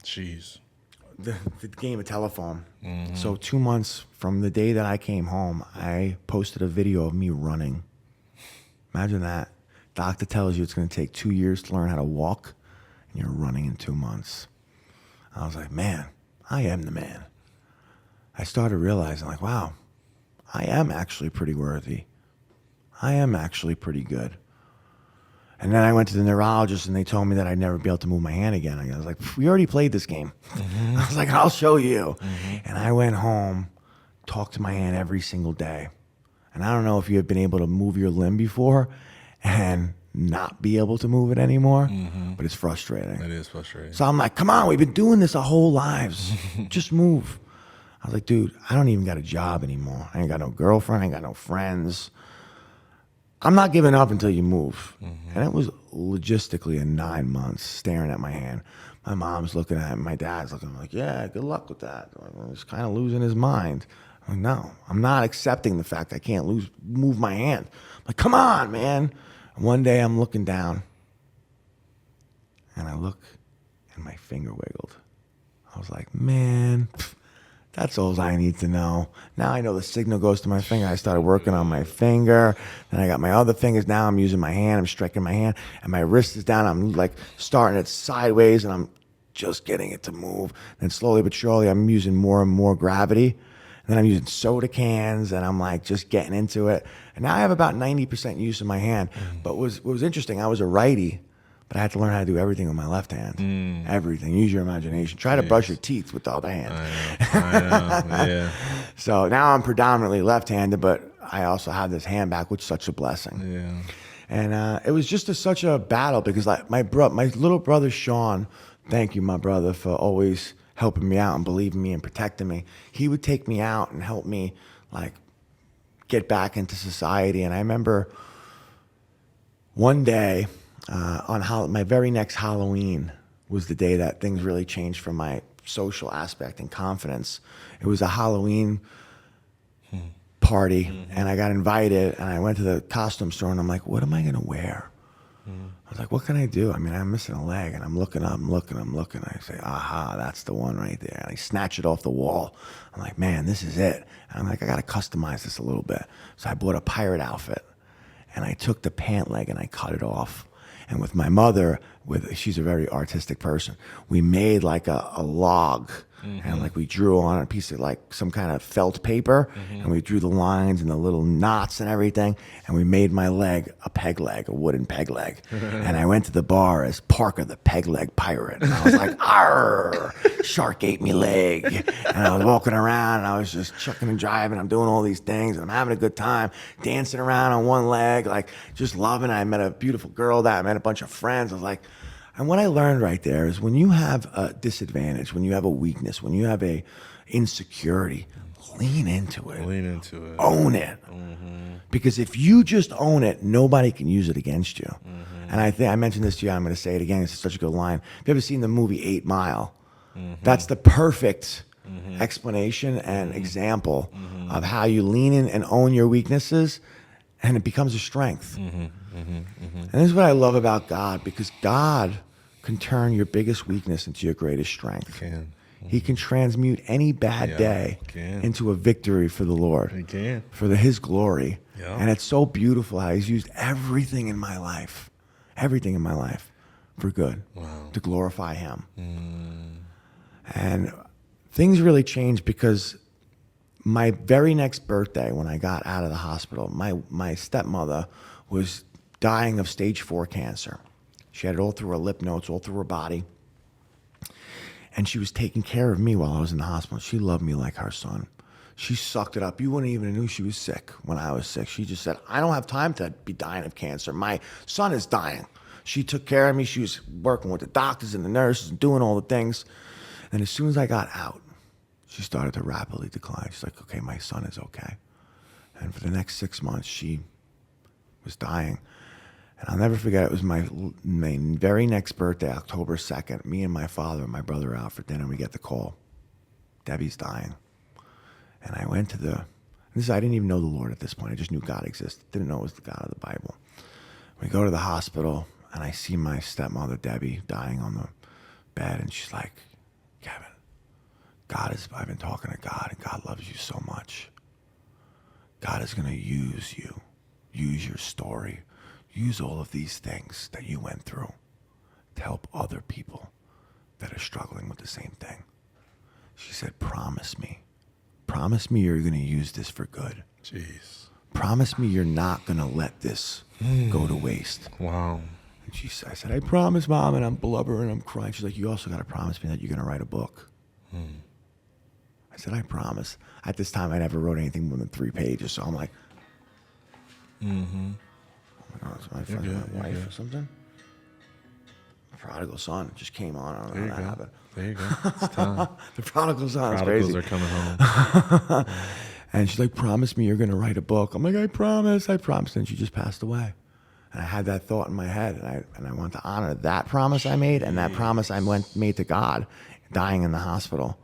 Speaker 2: Jeez.
Speaker 1: The game of telephone. So 2 months from the day that I came home, I posted a video of me running. Imagine that. Doctor tells you it's going to take 2 years to learn how to walk, and you're running in 2 months. I was like, man, I am the man. I started realizing, like, wow, I am actually pretty worthy. I am actually pretty good. And then I went to the neurologist, and they told me that I'd never be able to move my hand again. I was like, we already played this game. I was like, I'll show you. And I went home, talked to my hand every single day. And I don't know if you have been able to move your limb before and not be able to move it anymore, but it's frustrating.
Speaker 2: It is frustrating.
Speaker 1: So I'm like, come on, we've been doing this our whole lives. Just move. I was like, dude, I don't even got a job anymore. I ain't got no girlfriend. I ain't got no friends. I'm not giving up until you move. And it was logistically 9 months staring at my hand. My mom's looking at it. My dad's looking. I'm like, yeah, good luck with that. He's kind of losing his mind. I'm like, no, I'm not accepting the fact I can't move my hand. I'm like, come on, man. And one day I'm looking down, and I look, and my finger wiggled. I was like, man, that's all I need to know. Now I know the signal goes to my finger. I started working on my finger. Then I got my other fingers. Now I'm using my hand. I'm stretching my hand. And my wrist is down. I'm like starting it sideways, and I'm just getting it to move. And slowly but surely, I'm using more and more gravity. And then I'm using soda cans, and I'm like just getting into it. And now I have about 90% use of my hand. But what was interesting, I was a righty, but I had to learn how to do everything with my left hand. Everything. Use your imagination. Try to brush your teeth with the other hand.
Speaker 2: I know. Yeah.
Speaker 1: So now I'm predominantly left-handed, but I also have this hand back, which is such a blessing.
Speaker 2: Yeah.
Speaker 1: And it was just such a battle because like my little brother Sean, thank you, my brother, for always helping me out and believing me and protecting me. He would take me out and help me like get back into society. And I remember one day on my very next Halloween was the day that things really changed for my social aspect and confidence. It was a Halloween party, and I got invited, and I went to the costume store, and I'm like, what am I gonna wear? I was like, what can I do? I mean, I'm missing a leg, and I'm looking. I say, aha, that's the one right there. And I snatch it off the wall. I'm like, man, this is it. And I'm like, I gotta customize this a little bit. So I bought a pirate outfit, and I took the pant leg and I cut it off. And with my mother, she's a very artistic person, we made like a log. And like we drew on a piece of like some kind of felt paper, and we drew the lines and the little knots and everything, and we made my leg a peg leg, a wooden peg leg. And I went to the bar as Parker the peg leg pirate, and I was like, arr, shark ate me leg. And I was walking around, and I was just chucking and jiving. I'm doing all these things, and I'm having a good time, dancing around on one leg, like just loving it. I met a beautiful girl, I met a bunch of friends. I was like, And what I learned right there is when you have a disadvantage, when you have a weakness, when you have a insecurity, lean into it.
Speaker 2: Lean into it.
Speaker 1: Own it. Because if you just own it, nobody can use it against you. And I think I mentioned this to you. I'm going to say it again. It's such a good line. Have you ever seen the movie 8 Mile? That's the perfect explanation and example of how you lean in and own your weaknesses, and it becomes a strength. And this is what I love about God, because God can turn your biggest weakness into your greatest strength. He can transmute any bad day into a victory for the Lord,
Speaker 2: He can.
Speaker 1: for His glory.
Speaker 2: Yeah.
Speaker 1: And it's so beautiful how He's used everything in my life for good, to glorify Him. And things really changed because my very next birthday, when I got out of the hospital, my stepmother was dying of stage 4 cancer. She had it all through her lymph nodes, all through her body. And she was taking care of me while I was in the hospital. She loved me like her son. She sucked it up. You wouldn't even have knew she was sick when I was sick. She just said, I don't have time to be dying of cancer. My son is dying. She took care of me. She was working with the doctors and the nurses and doing all the things. And as soon as I got out, she started to rapidly decline. She's like, okay, my son is okay. And for the next 6 months, she was dying. And I'll never forget, it was my very next birthday, October 2nd. Me and my father and my brother are out for dinner. We get the call. Debbie's dying. And I went to I didn't even know the Lord at this point. I just knew God existed. Didn't know it was the God of the Bible. We go to the hospital, and I see my stepmother, Debbie, dying on the bed. And she's like, Kevin, I've been talking to God, and God loves you so much. God is going to use you, use your story, use all of these things that you went through to help other people that are struggling with the same thing. She said, promise me you're going to use this for good.
Speaker 2: Jeez.
Speaker 1: Promise me you're not going to let this go to waste.
Speaker 2: Wow.
Speaker 1: And I said, I promise, Mom, and I'm blubbering and I'm crying. She's like, you also got to promise me that you're going to write a book. I said, I promise. At this time, I never wrote anything more than 3 pages, so I'm like, oh my God, is my friend, my wife or something? Prodigal son just came on. I don't know how that happened.
Speaker 2: There you go. It's time.
Speaker 1: The prodigal son is
Speaker 2: Prodigals
Speaker 1: crazy.
Speaker 2: are coming home.
Speaker 1: And she's like, promise me you're going to write a book. I'm like, I promise. And she just passed away. And I had that thought in my head, and I want to honor that promise I made and that promise I made to God, dying in the hospital.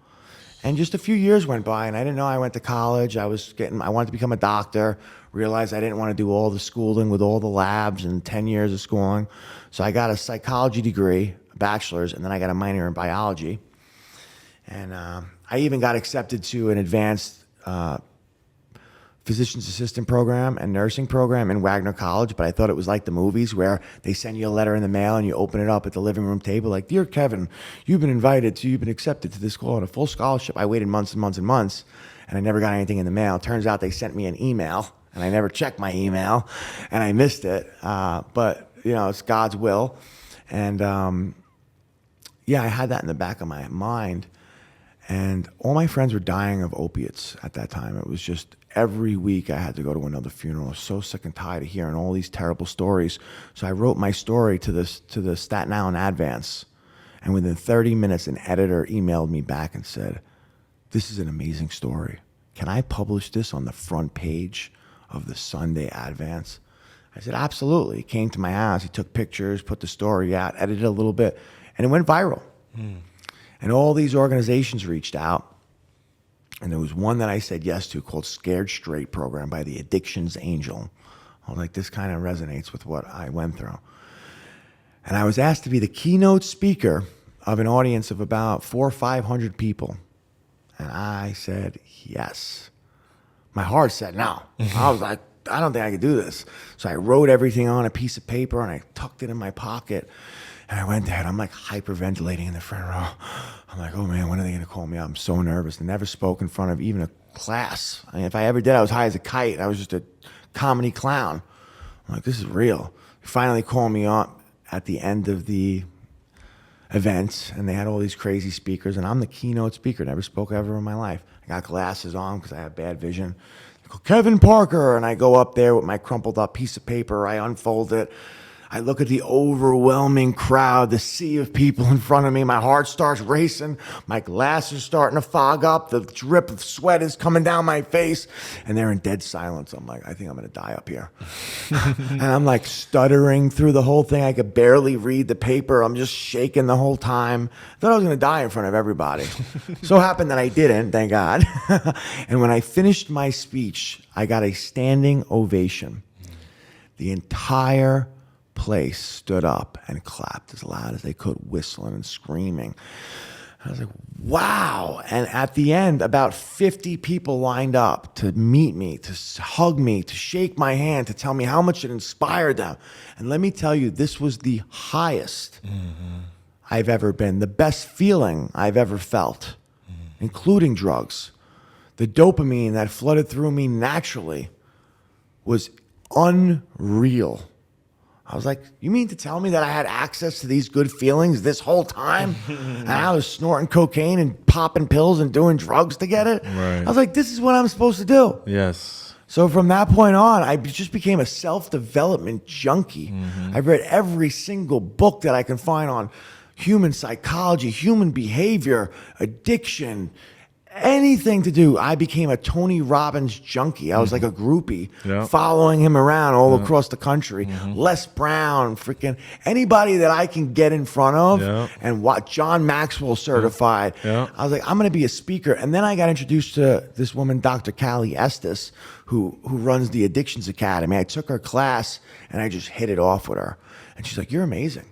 Speaker 1: And just a few years went by, and I didn't know I went to college. I wanted to become a doctor, realized I didn't want to do all the schooling with all the labs and 10 years of schooling. So I got a psychology degree, a bachelor's, and then I got a minor in biology. And I even got accepted to an advanced physician's assistant program and nursing program in Wagner College, but I thought it was like the movies where they send you a letter in the mail and you open it up at the living room table like, Dear Kevin, you've been accepted to this school on a full scholarship. I waited months and months and months, and I never got anything in the mail. Turns out they sent me an email, and I never checked my email, and I missed it. But, it's God's will. And, I had that in the back of my mind. And all my friends were dying of opiates at that time. It was just every week I had to go to another funeral. I was so sick and tired of hearing all these terrible stories. So I wrote my story to the Staten Island Advance. And within 30 minutes, an editor emailed me back and said, this is an amazing story. Can I publish this on the front page of the Sunday Advance? I said, absolutely. He came to my house. He took pictures, put the story out, edited a little bit, and it went viral. And all these organizations reached out. And there was one that I said yes to called Scared Straight Program by the Addictions Angel. I was like, this kind of resonates with what I went through. And I was asked to be the keynote speaker of an audience of about 400 or 500 people. And I said yes. My heart said no. I was like, I don't think I could do this. So I wrote everything on a piece of paper and I tucked it in my pocket. And I went there and I'm like hyperventilating in the front row. I'm like, oh man, when are they going to call me up? I'm so nervous. I never spoke in front of even a class. I mean, if I ever did, I was high as a kite. I was just a comedy clown. I'm like, this is real. They finally called me up at the end of the event, and they had all these crazy speakers, and I'm the keynote speaker. Never spoke ever in my life. I got glasses on because I have bad vision. They go, Kevin Parker, and I go up there with my crumpled up piece of paper. I unfold it. I look at the overwhelming crowd, the sea of people in front of me. My heart starts racing. My glasses starting to fog up. The drip of sweat is coming down my face. And they're in dead silence. I'm like, I think I'm going to die up here. And I'm like stuttering through the whole thing. I could barely read the paper. I'm just shaking the whole time. I thought I was going to die in front of everybody. So happened that I didn't, thank God. And when I finished my speech, I got a standing ovation. The entire place stood up and clapped as loud as they could, whistling and screaming. I was like, wow. And at the end, about 50 people lined up to meet me, to hug me, to shake my hand, to tell me how much it inspired them. And let me tell you, this was the highest I've ever been, the best feeling I've ever felt, including drugs. The dopamine that flooded through me naturally was unreal. I was like, you mean to tell me that I had access to these good feelings this whole time? And I was snorting cocaine and popping pills and doing drugs to get it?
Speaker 2: Right.
Speaker 1: I was like, this is what I'm supposed to do.
Speaker 2: Yes.
Speaker 1: So from that point on, I just became a self-development junkie. I've read every single book that I can find on human psychology, human behavior, addiction, anything to do. I became a Tony Robbins junkie. I was like a groupie, following him around all across the country. Les Brown, freaking anybody that I can get in front of, and what John Maxwell certified. I was like, I'm going to be a speaker. And then I got introduced to this woman, Dr. Callie Estes, who runs the Addictions Academy. I took her class and I just hit it off with her. And she's like, you're amazing.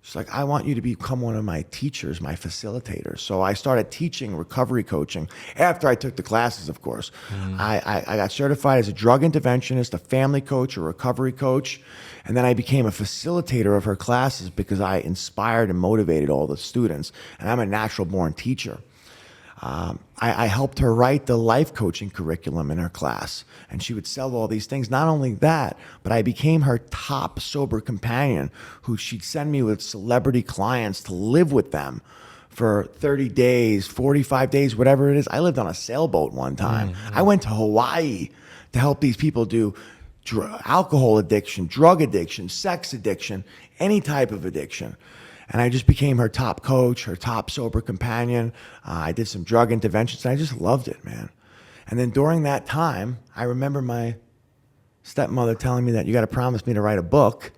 Speaker 1: She's like, I want you to become one of my teachers, my facilitators. So I started teaching recovery coaching after I took the classes, of course. I got certified as a drug interventionist, a family coach, a recovery coach. And then I became a facilitator of her classes because I inspired and motivated all the students. And I'm a natural born teacher. I helped her write the life coaching curriculum in her class, and she would sell all these things. Not only that, but I became her top sober companion, who she'd send me with celebrity clients to live with them for 30 days, 45 days, whatever it is. I lived on a sailboat one time. I went to Hawaii to help these people do alcohol addiction, drug addiction, sex addiction, any type of addiction. And I just became her top coach, her top sober companion. I did some drug interventions, and I just loved it, man. And then during that time, I remember my stepmother telling me that you got to promise me to write a book.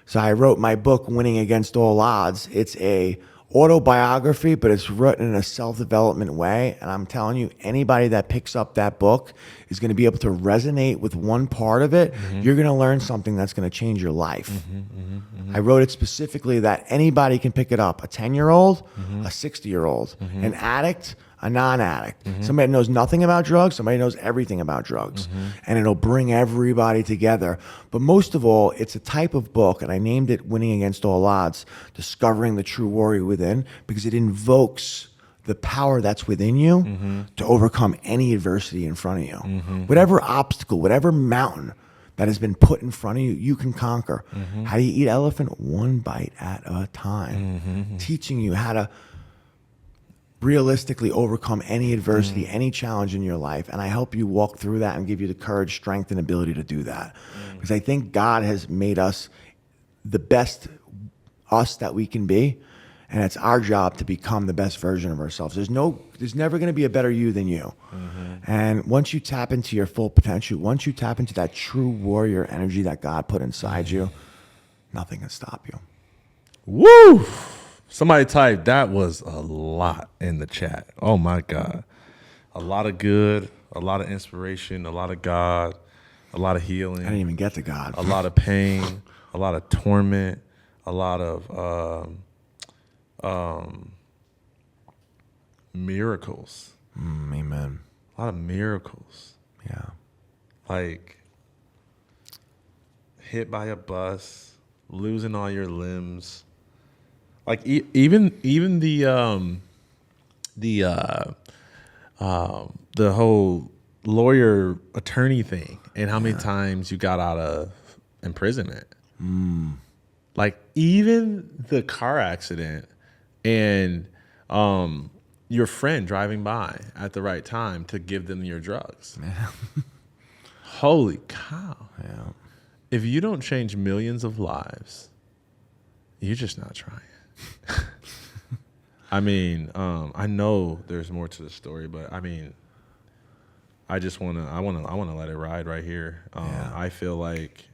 Speaker 1: So I wrote my book, Winning Against All Odds. It's a autobiography, but it's written in a self-development way. And I'm telling you, anybody that picks up that book is going to be able to resonate with one part of it. You're going to learn something that's going to change your life. I wrote it specifically that anybody can pick it up. A 10-year-old, a 60-year-old, an addict, a non-addict, somebody that knows nothing about drugs, somebody knows everything about drugs. And it'll bring everybody together. But most of all, it's a type of book, and I named it Winning Against All Odds, Discovering the True Warrior Within, because it invokes the power that's within you to overcome any adversity in front of you. Whatever obstacle, whatever mountain that has been put in front of you, you can conquer. How do you eat elephant? One bite at a time. Teaching you how to realistically overcome any adversity, any challenge in your life. And I help you walk through that and give you the courage, strength, and ability to do that. Because I think God has made us the best us that we can be. And it's our job to become the best version of ourselves. There's never going to be a better you than you. And once you tap into your full potential, once you tap into that true warrior energy that God put inside you, nothing can stop you.
Speaker 2: Woo! Somebody typed, that was a lot in the chat. Oh my God. A lot of good, a lot of inspiration, a lot of God, a lot of healing.
Speaker 1: I didn't even get to God.
Speaker 2: A lot of pain, a lot of torment, a lot of miracles.
Speaker 1: Amen.
Speaker 2: A lot of miracles.
Speaker 1: Yeah.
Speaker 2: Like hit by a bus, losing all your limbs. Like even the whole lawyer attorney thing, and how many times you got out of imprisonment. Like even the car accident and your friend driving by at the right time to give them your drugs. Holy cow.
Speaker 1: Yeah.
Speaker 2: if you don't change millions of lives, you're just not trying. I mean, I know there's more to the story, but I mean, I want to let it ride right here. I feel like,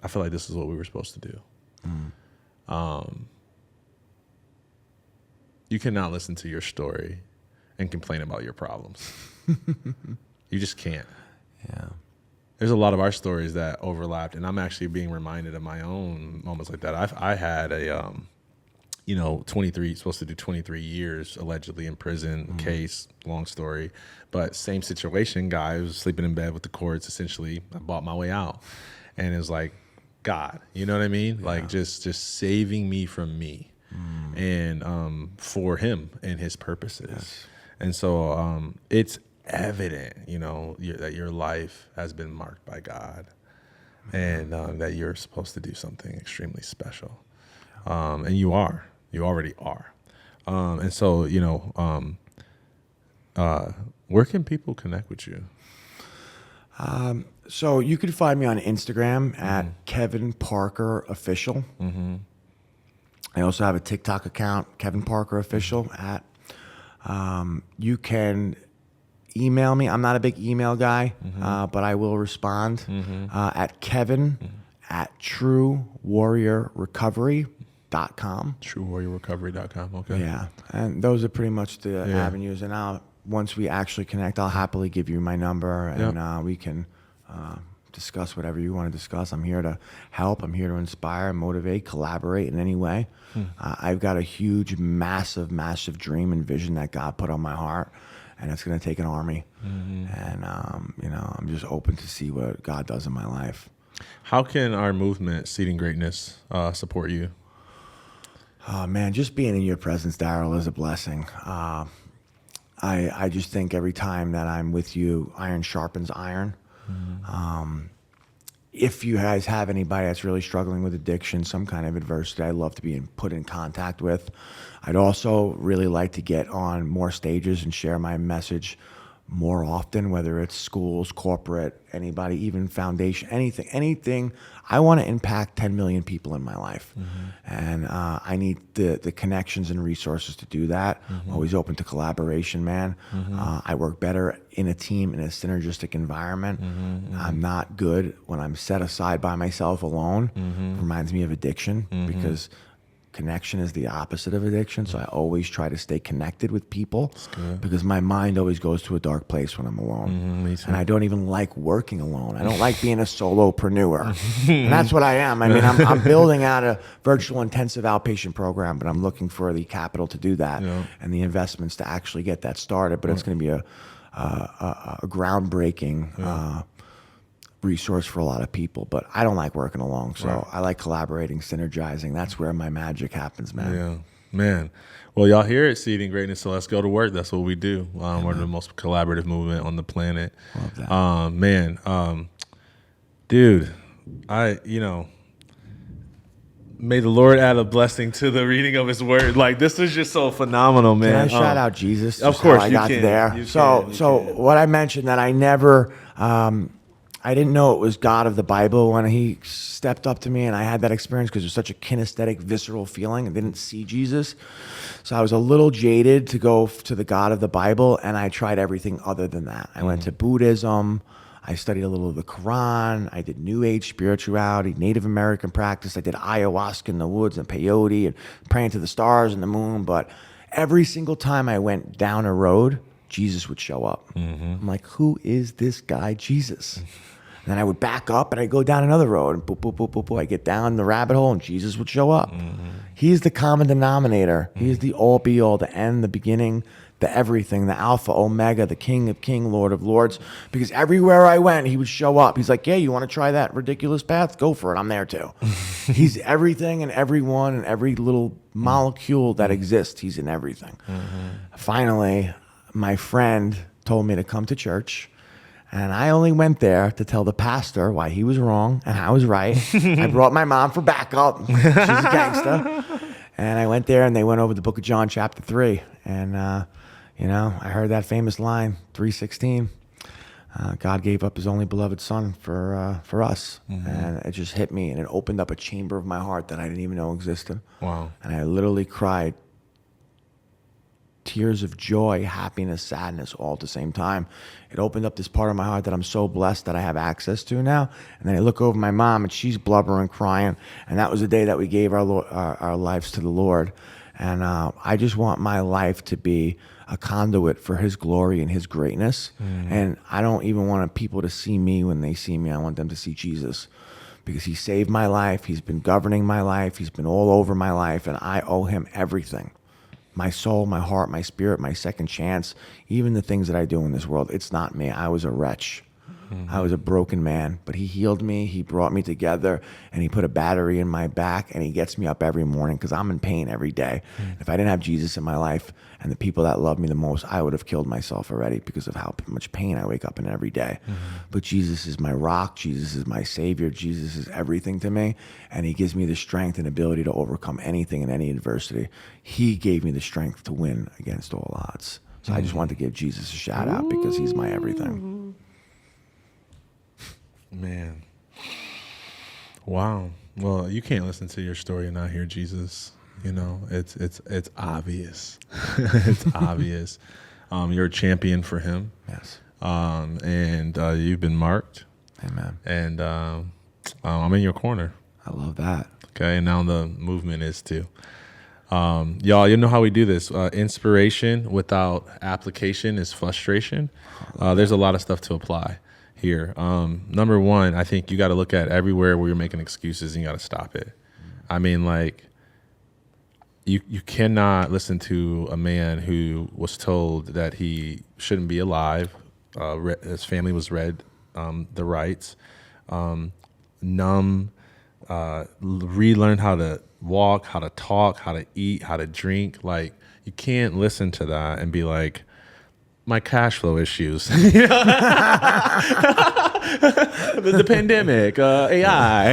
Speaker 2: this is what we were supposed to do. You cannot listen to your story and complain about your problems. You just can't.
Speaker 1: Yeah.
Speaker 2: There's a lot of our stories that overlapped, and I'm actually being reminded of my own moments like that. I had a, 23, supposed to do 23 years allegedly in prison case, long story, but same situation. Guy was sleeping in bed with the courts. Essentially, I bought my way out, and it was like, God, you know what I mean? Yeah. Like just saving me from me, and for him and his purposes. Yes. And so it's evident, that your life has been marked by God, and that you're supposed to do something extremely special. And you already are. And so, where can people connect with you?
Speaker 1: So you can find me on Instagram at Kevin Parker Official. I also have a TikTok account, Kevin Parker Official at. You can email me. I'm not a big email guy, but I will respond at Kevin at TrueWarriorRecovery.com.
Speaker 2: TrueWarriorRecovery.com. Okay.
Speaker 1: Yeah, and those are pretty much the avenues. And once we actually connect, I'll happily give you my number, and we can discuss whatever you want to discuss. I'm here to help. I'm here to inspire, motivate, collaborate in any way. I've got a huge, massive dream and vision that God put on my heart, and it's going to take an army. And, I'm just open to see what God does in my life.
Speaker 2: How can our movement, Seeding Greatness, support you?
Speaker 1: Oh, man, just being in your presence, Darryll, is a blessing. I just think every time that I'm with you, iron sharpens iron. If you guys have anybody that's really struggling with addiction, some kind of adversity, I'd love to be put in contact with. I'd also really like to get on more stages and share my message more often, whether it's schools, corporate, anybody, even foundation, anything. I want to impact 10 million people in my life. And I need the connections and resources to do that. I'm always open to collaboration, man. I work better in a team, in a synergistic environment. I'm not good when I'm set aside by myself alone. Reminds me of addiction, because connection is the opposite of addiction. So I always try to stay connected with people, because my mind always goes to a dark place when I'm alone. And I don't even like working alone. I don't like being a solopreneur. And that's what I am. I mean, I'm building out a virtual intensive outpatient program, but I'm looking for the capital to do that and the investments to actually get that started. But it's going to be a groundbreaking resource for a lot of people, but I don't like working alone. So I like collaborating, synergizing. That's where my magic happens, man.
Speaker 2: Yeah, man. Well, y'all here at Seeding Greatness, so let's go to work. That's what we do. We're the most collaborative movement on the planet.
Speaker 1: Love that.
Speaker 2: Dude, may the Lord add a blessing to the reading of His Word. Like, this is just so phenomenal, man.
Speaker 1: Can I shout out Jesus?
Speaker 2: Of course,
Speaker 1: I got there. So what I mentioned that I never, I didn't know it was God of the Bible when He stepped up to me, and I had that experience because it was such a kinesthetic, visceral feeling. I didn't see Jesus. So I was a little jaded to go to the God of the Bible, and I tried everything other than that. I went to Buddhism. I studied a little of the Quran. I did New Age spirituality, Native American practice. I did ayahuasca in the woods and peyote and praying to the stars and the moon. But every single time I went down a road, Jesus would show up. I'm like, who is this guy, Jesus? And then I would back up and I'd go down another road, and boop, boop, boop, boop, boop. I get down the rabbit hole and Jesus would show up. He's the common denominator. He's the all be all, the end, the beginning, the everything, the Alpha, Omega, the King of Kings, Lord of Lords. Because everywhere I went, He would show up. He's like, yeah, you want to try that ridiculous path? Go for it. I'm there too. He's everything and everyone and every little molecule that exists. He's in everything. Finally, my friend told me to come to church, and I only went there to tell the pastor why he was wrong and I was right. I brought my mom for backup. She's a gangster. And I went there, and they went over the book of John chapter 3. And, I heard that famous line, 3:16. God gave up his only beloved son for us. And it just hit me, and it opened up a chamber of my heart that I didn't even know existed.
Speaker 2: Wow.
Speaker 1: And I literally cried tears of joy, happiness, sadness, all at the same time. It opened up this part of my heart that I'm so blessed that I have access to now. And then I look over my mom, and she's blubbering, crying. And that was the day that we gave our lives to the Lord. And I just want my life to be a conduit for his glory and his greatness. And I don't even want people to see me when they see me. I want them to see Jesus, because he saved my life. He's been governing my life. He's been all over my life, and I owe him everything. My soul, my heart, my spirit, my second chance, even the things that I do in this world. It's not me. I was a wretch. I was a broken man, but he healed me. He brought me together, and he put a battery in my back, and he gets me up every morning because I'm in pain every day. If I didn't have Jesus in my life and the people that love me the most, I would have killed myself already because of how much pain I wake up in every day. But Jesus is my rock. Jesus is my savior. Jesus is everything to me, and he gives me the strength and ability to overcome anything and any adversity. He gave me the strength to win against all odds. So I just want to give Jesus a shout out because he's my everything.
Speaker 2: Man. Wow. Well, you can't listen to your story and not hear Jesus. You know, it's obvious. It's obvious. You're a champion for him.
Speaker 1: Yes.
Speaker 2: And you've been marked.
Speaker 1: Amen.
Speaker 2: And I'm in your corner.
Speaker 1: I love that.
Speaker 2: Okay. And now the movement is too. Y'all, you know how we do this. Inspiration without application is frustration. There's a lot of stuff to apply here. Number one, I think you got to look at everywhere where you're making excuses, and you got to stop it. I mean, like, you cannot listen to a man who was told that he shouldn't be alive. His family was read the rites, relearn how to walk, how to talk, how to eat, how to drink. Like, you can't listen to that and be like, my cash flow issues, the pandemic, AI,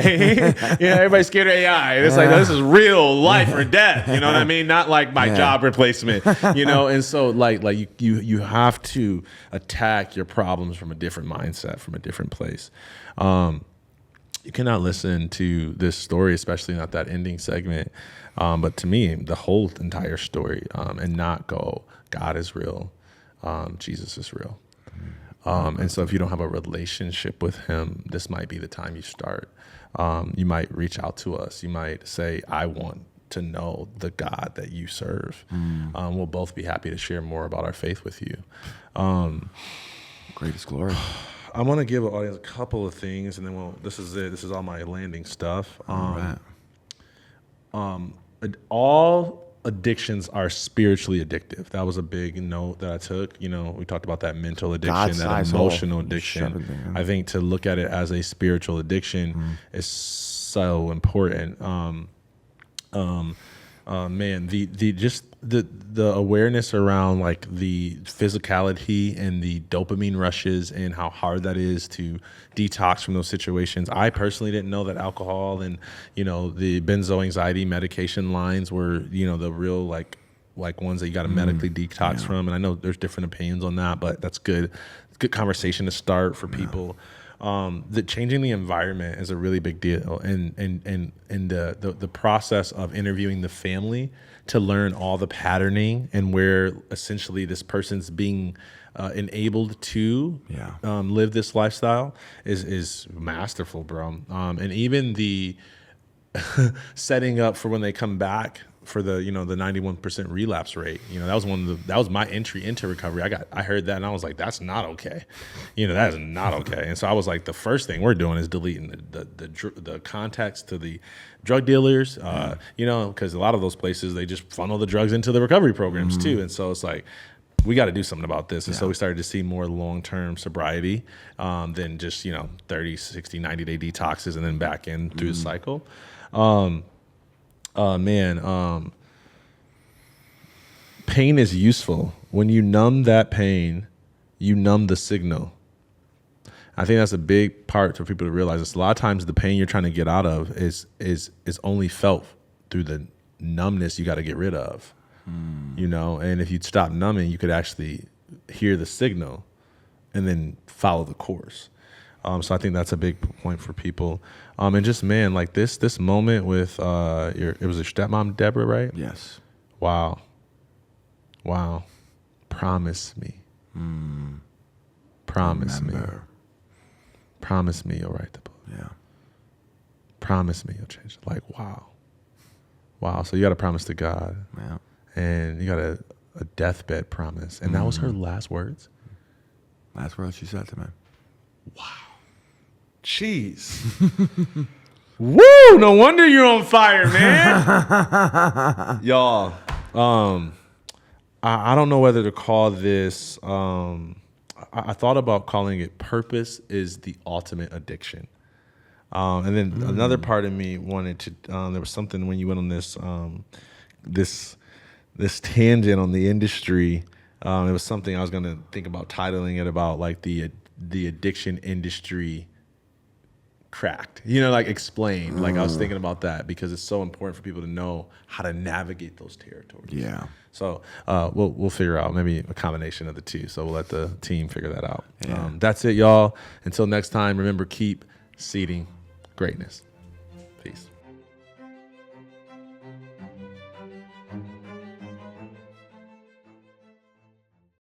Speaker 2: everybody's scared of AI. It's like, this is real life or death. You know what I mean? Not like my job replacement, And so like you have to attack your problems from a different mindset, from a different place. You cannot listen to this story, especially not that ending segment. But to me, the whole entire story, and not go, God is real. Jesus is real. And so if you don't have a relationship with him, this might be the time you start. You might reach out to us. You might say, I want to know the God that you serve. We'll both be happy to share more about our faith with you.
Speaker 1: Greatest glory.
Speaker 2: I want to give the audience a couple of things, and then this is it. This is all my landing stuff. All addictions are spiritually addictive. That was a big note that I took. We talked about that mental addiction, that emotional addiction. I think to look at it as a spiritual addiction is so important. Man, the awareness around like the physicality and the dopamine rushes and how hard that is to detox from those situations. I personally didn't know that alcohol and the benzo anxiety medication lines were the real like ones that you got to medically detox from. And I know there's different opinions on that, but that's good. It's a good conversation to start for people. The changing the environment is a really big deal, and the process of interviewing the family to learn all the patterning and where essentially this person's being enabled to live this lifestyle is masterful, bro. And even the setting up for when they come back for the the 91% relapse rate. That was my entry into recovery. I heard that and I was like, that's not okay. That is not okay. And so I was like, the first thing we're doing is deleting the contacts to the drug dealers, because a lot of those places, they just funnel the drugs into the recovery programs too. And so it's like, we got to do something about this. And so we started to see more long-term sobriety than just 30, 60, 90-day detoxes and then back in through the cycle. Pain is useful. When you numb that pain, you numb the signal. I think that's a big part for people to realize. It's a lot of times the pain you're trying to get out of is only felt through the numbness you got to get rid of. And if you'd stop numbing, you could actually hear the signal and then follow the course. So I think that's a big point for people. And just, man, like this moment with it was your stepmom, Deborah, right?
Speaker 1: Yes.
Speaker 2: Wow. Promise me. Promise
Speaker 1: Remember.
Speaker 2: me. Promise me you'll write the book.
Speaker 1: Yeah.
Speaker 2: Promise me you'll change it. Like, wow. So you got a promise to God.
Speaker 1: Yeah.
Speaker 2: And you got a deathbed promise. And that was her last words?
Speaker 1: Last words she said to me.
Speaker 2: Jeez. Woo! No wonder you're on fire, man. Y'all, I don't know whether to call this, I thought about calling it purpose is the ultimate addiction. And then another part of me wanted to, there was something when you went on this tangent on the industry. It was something I was going to think about titling it about, like the addiction industry cracked, like explained. Like I was thinking about that because it's so important for people to know how to navigate those territories.
Speaker 1: Yeah.
Speaker 2: So we'll figure out maybe a combination of the two. So we'll let the team figure that out.
Speaker 1: Yeah.
Speaker 2: That's it, y'all. Until next time, remember, keep seeding greatness. Peace.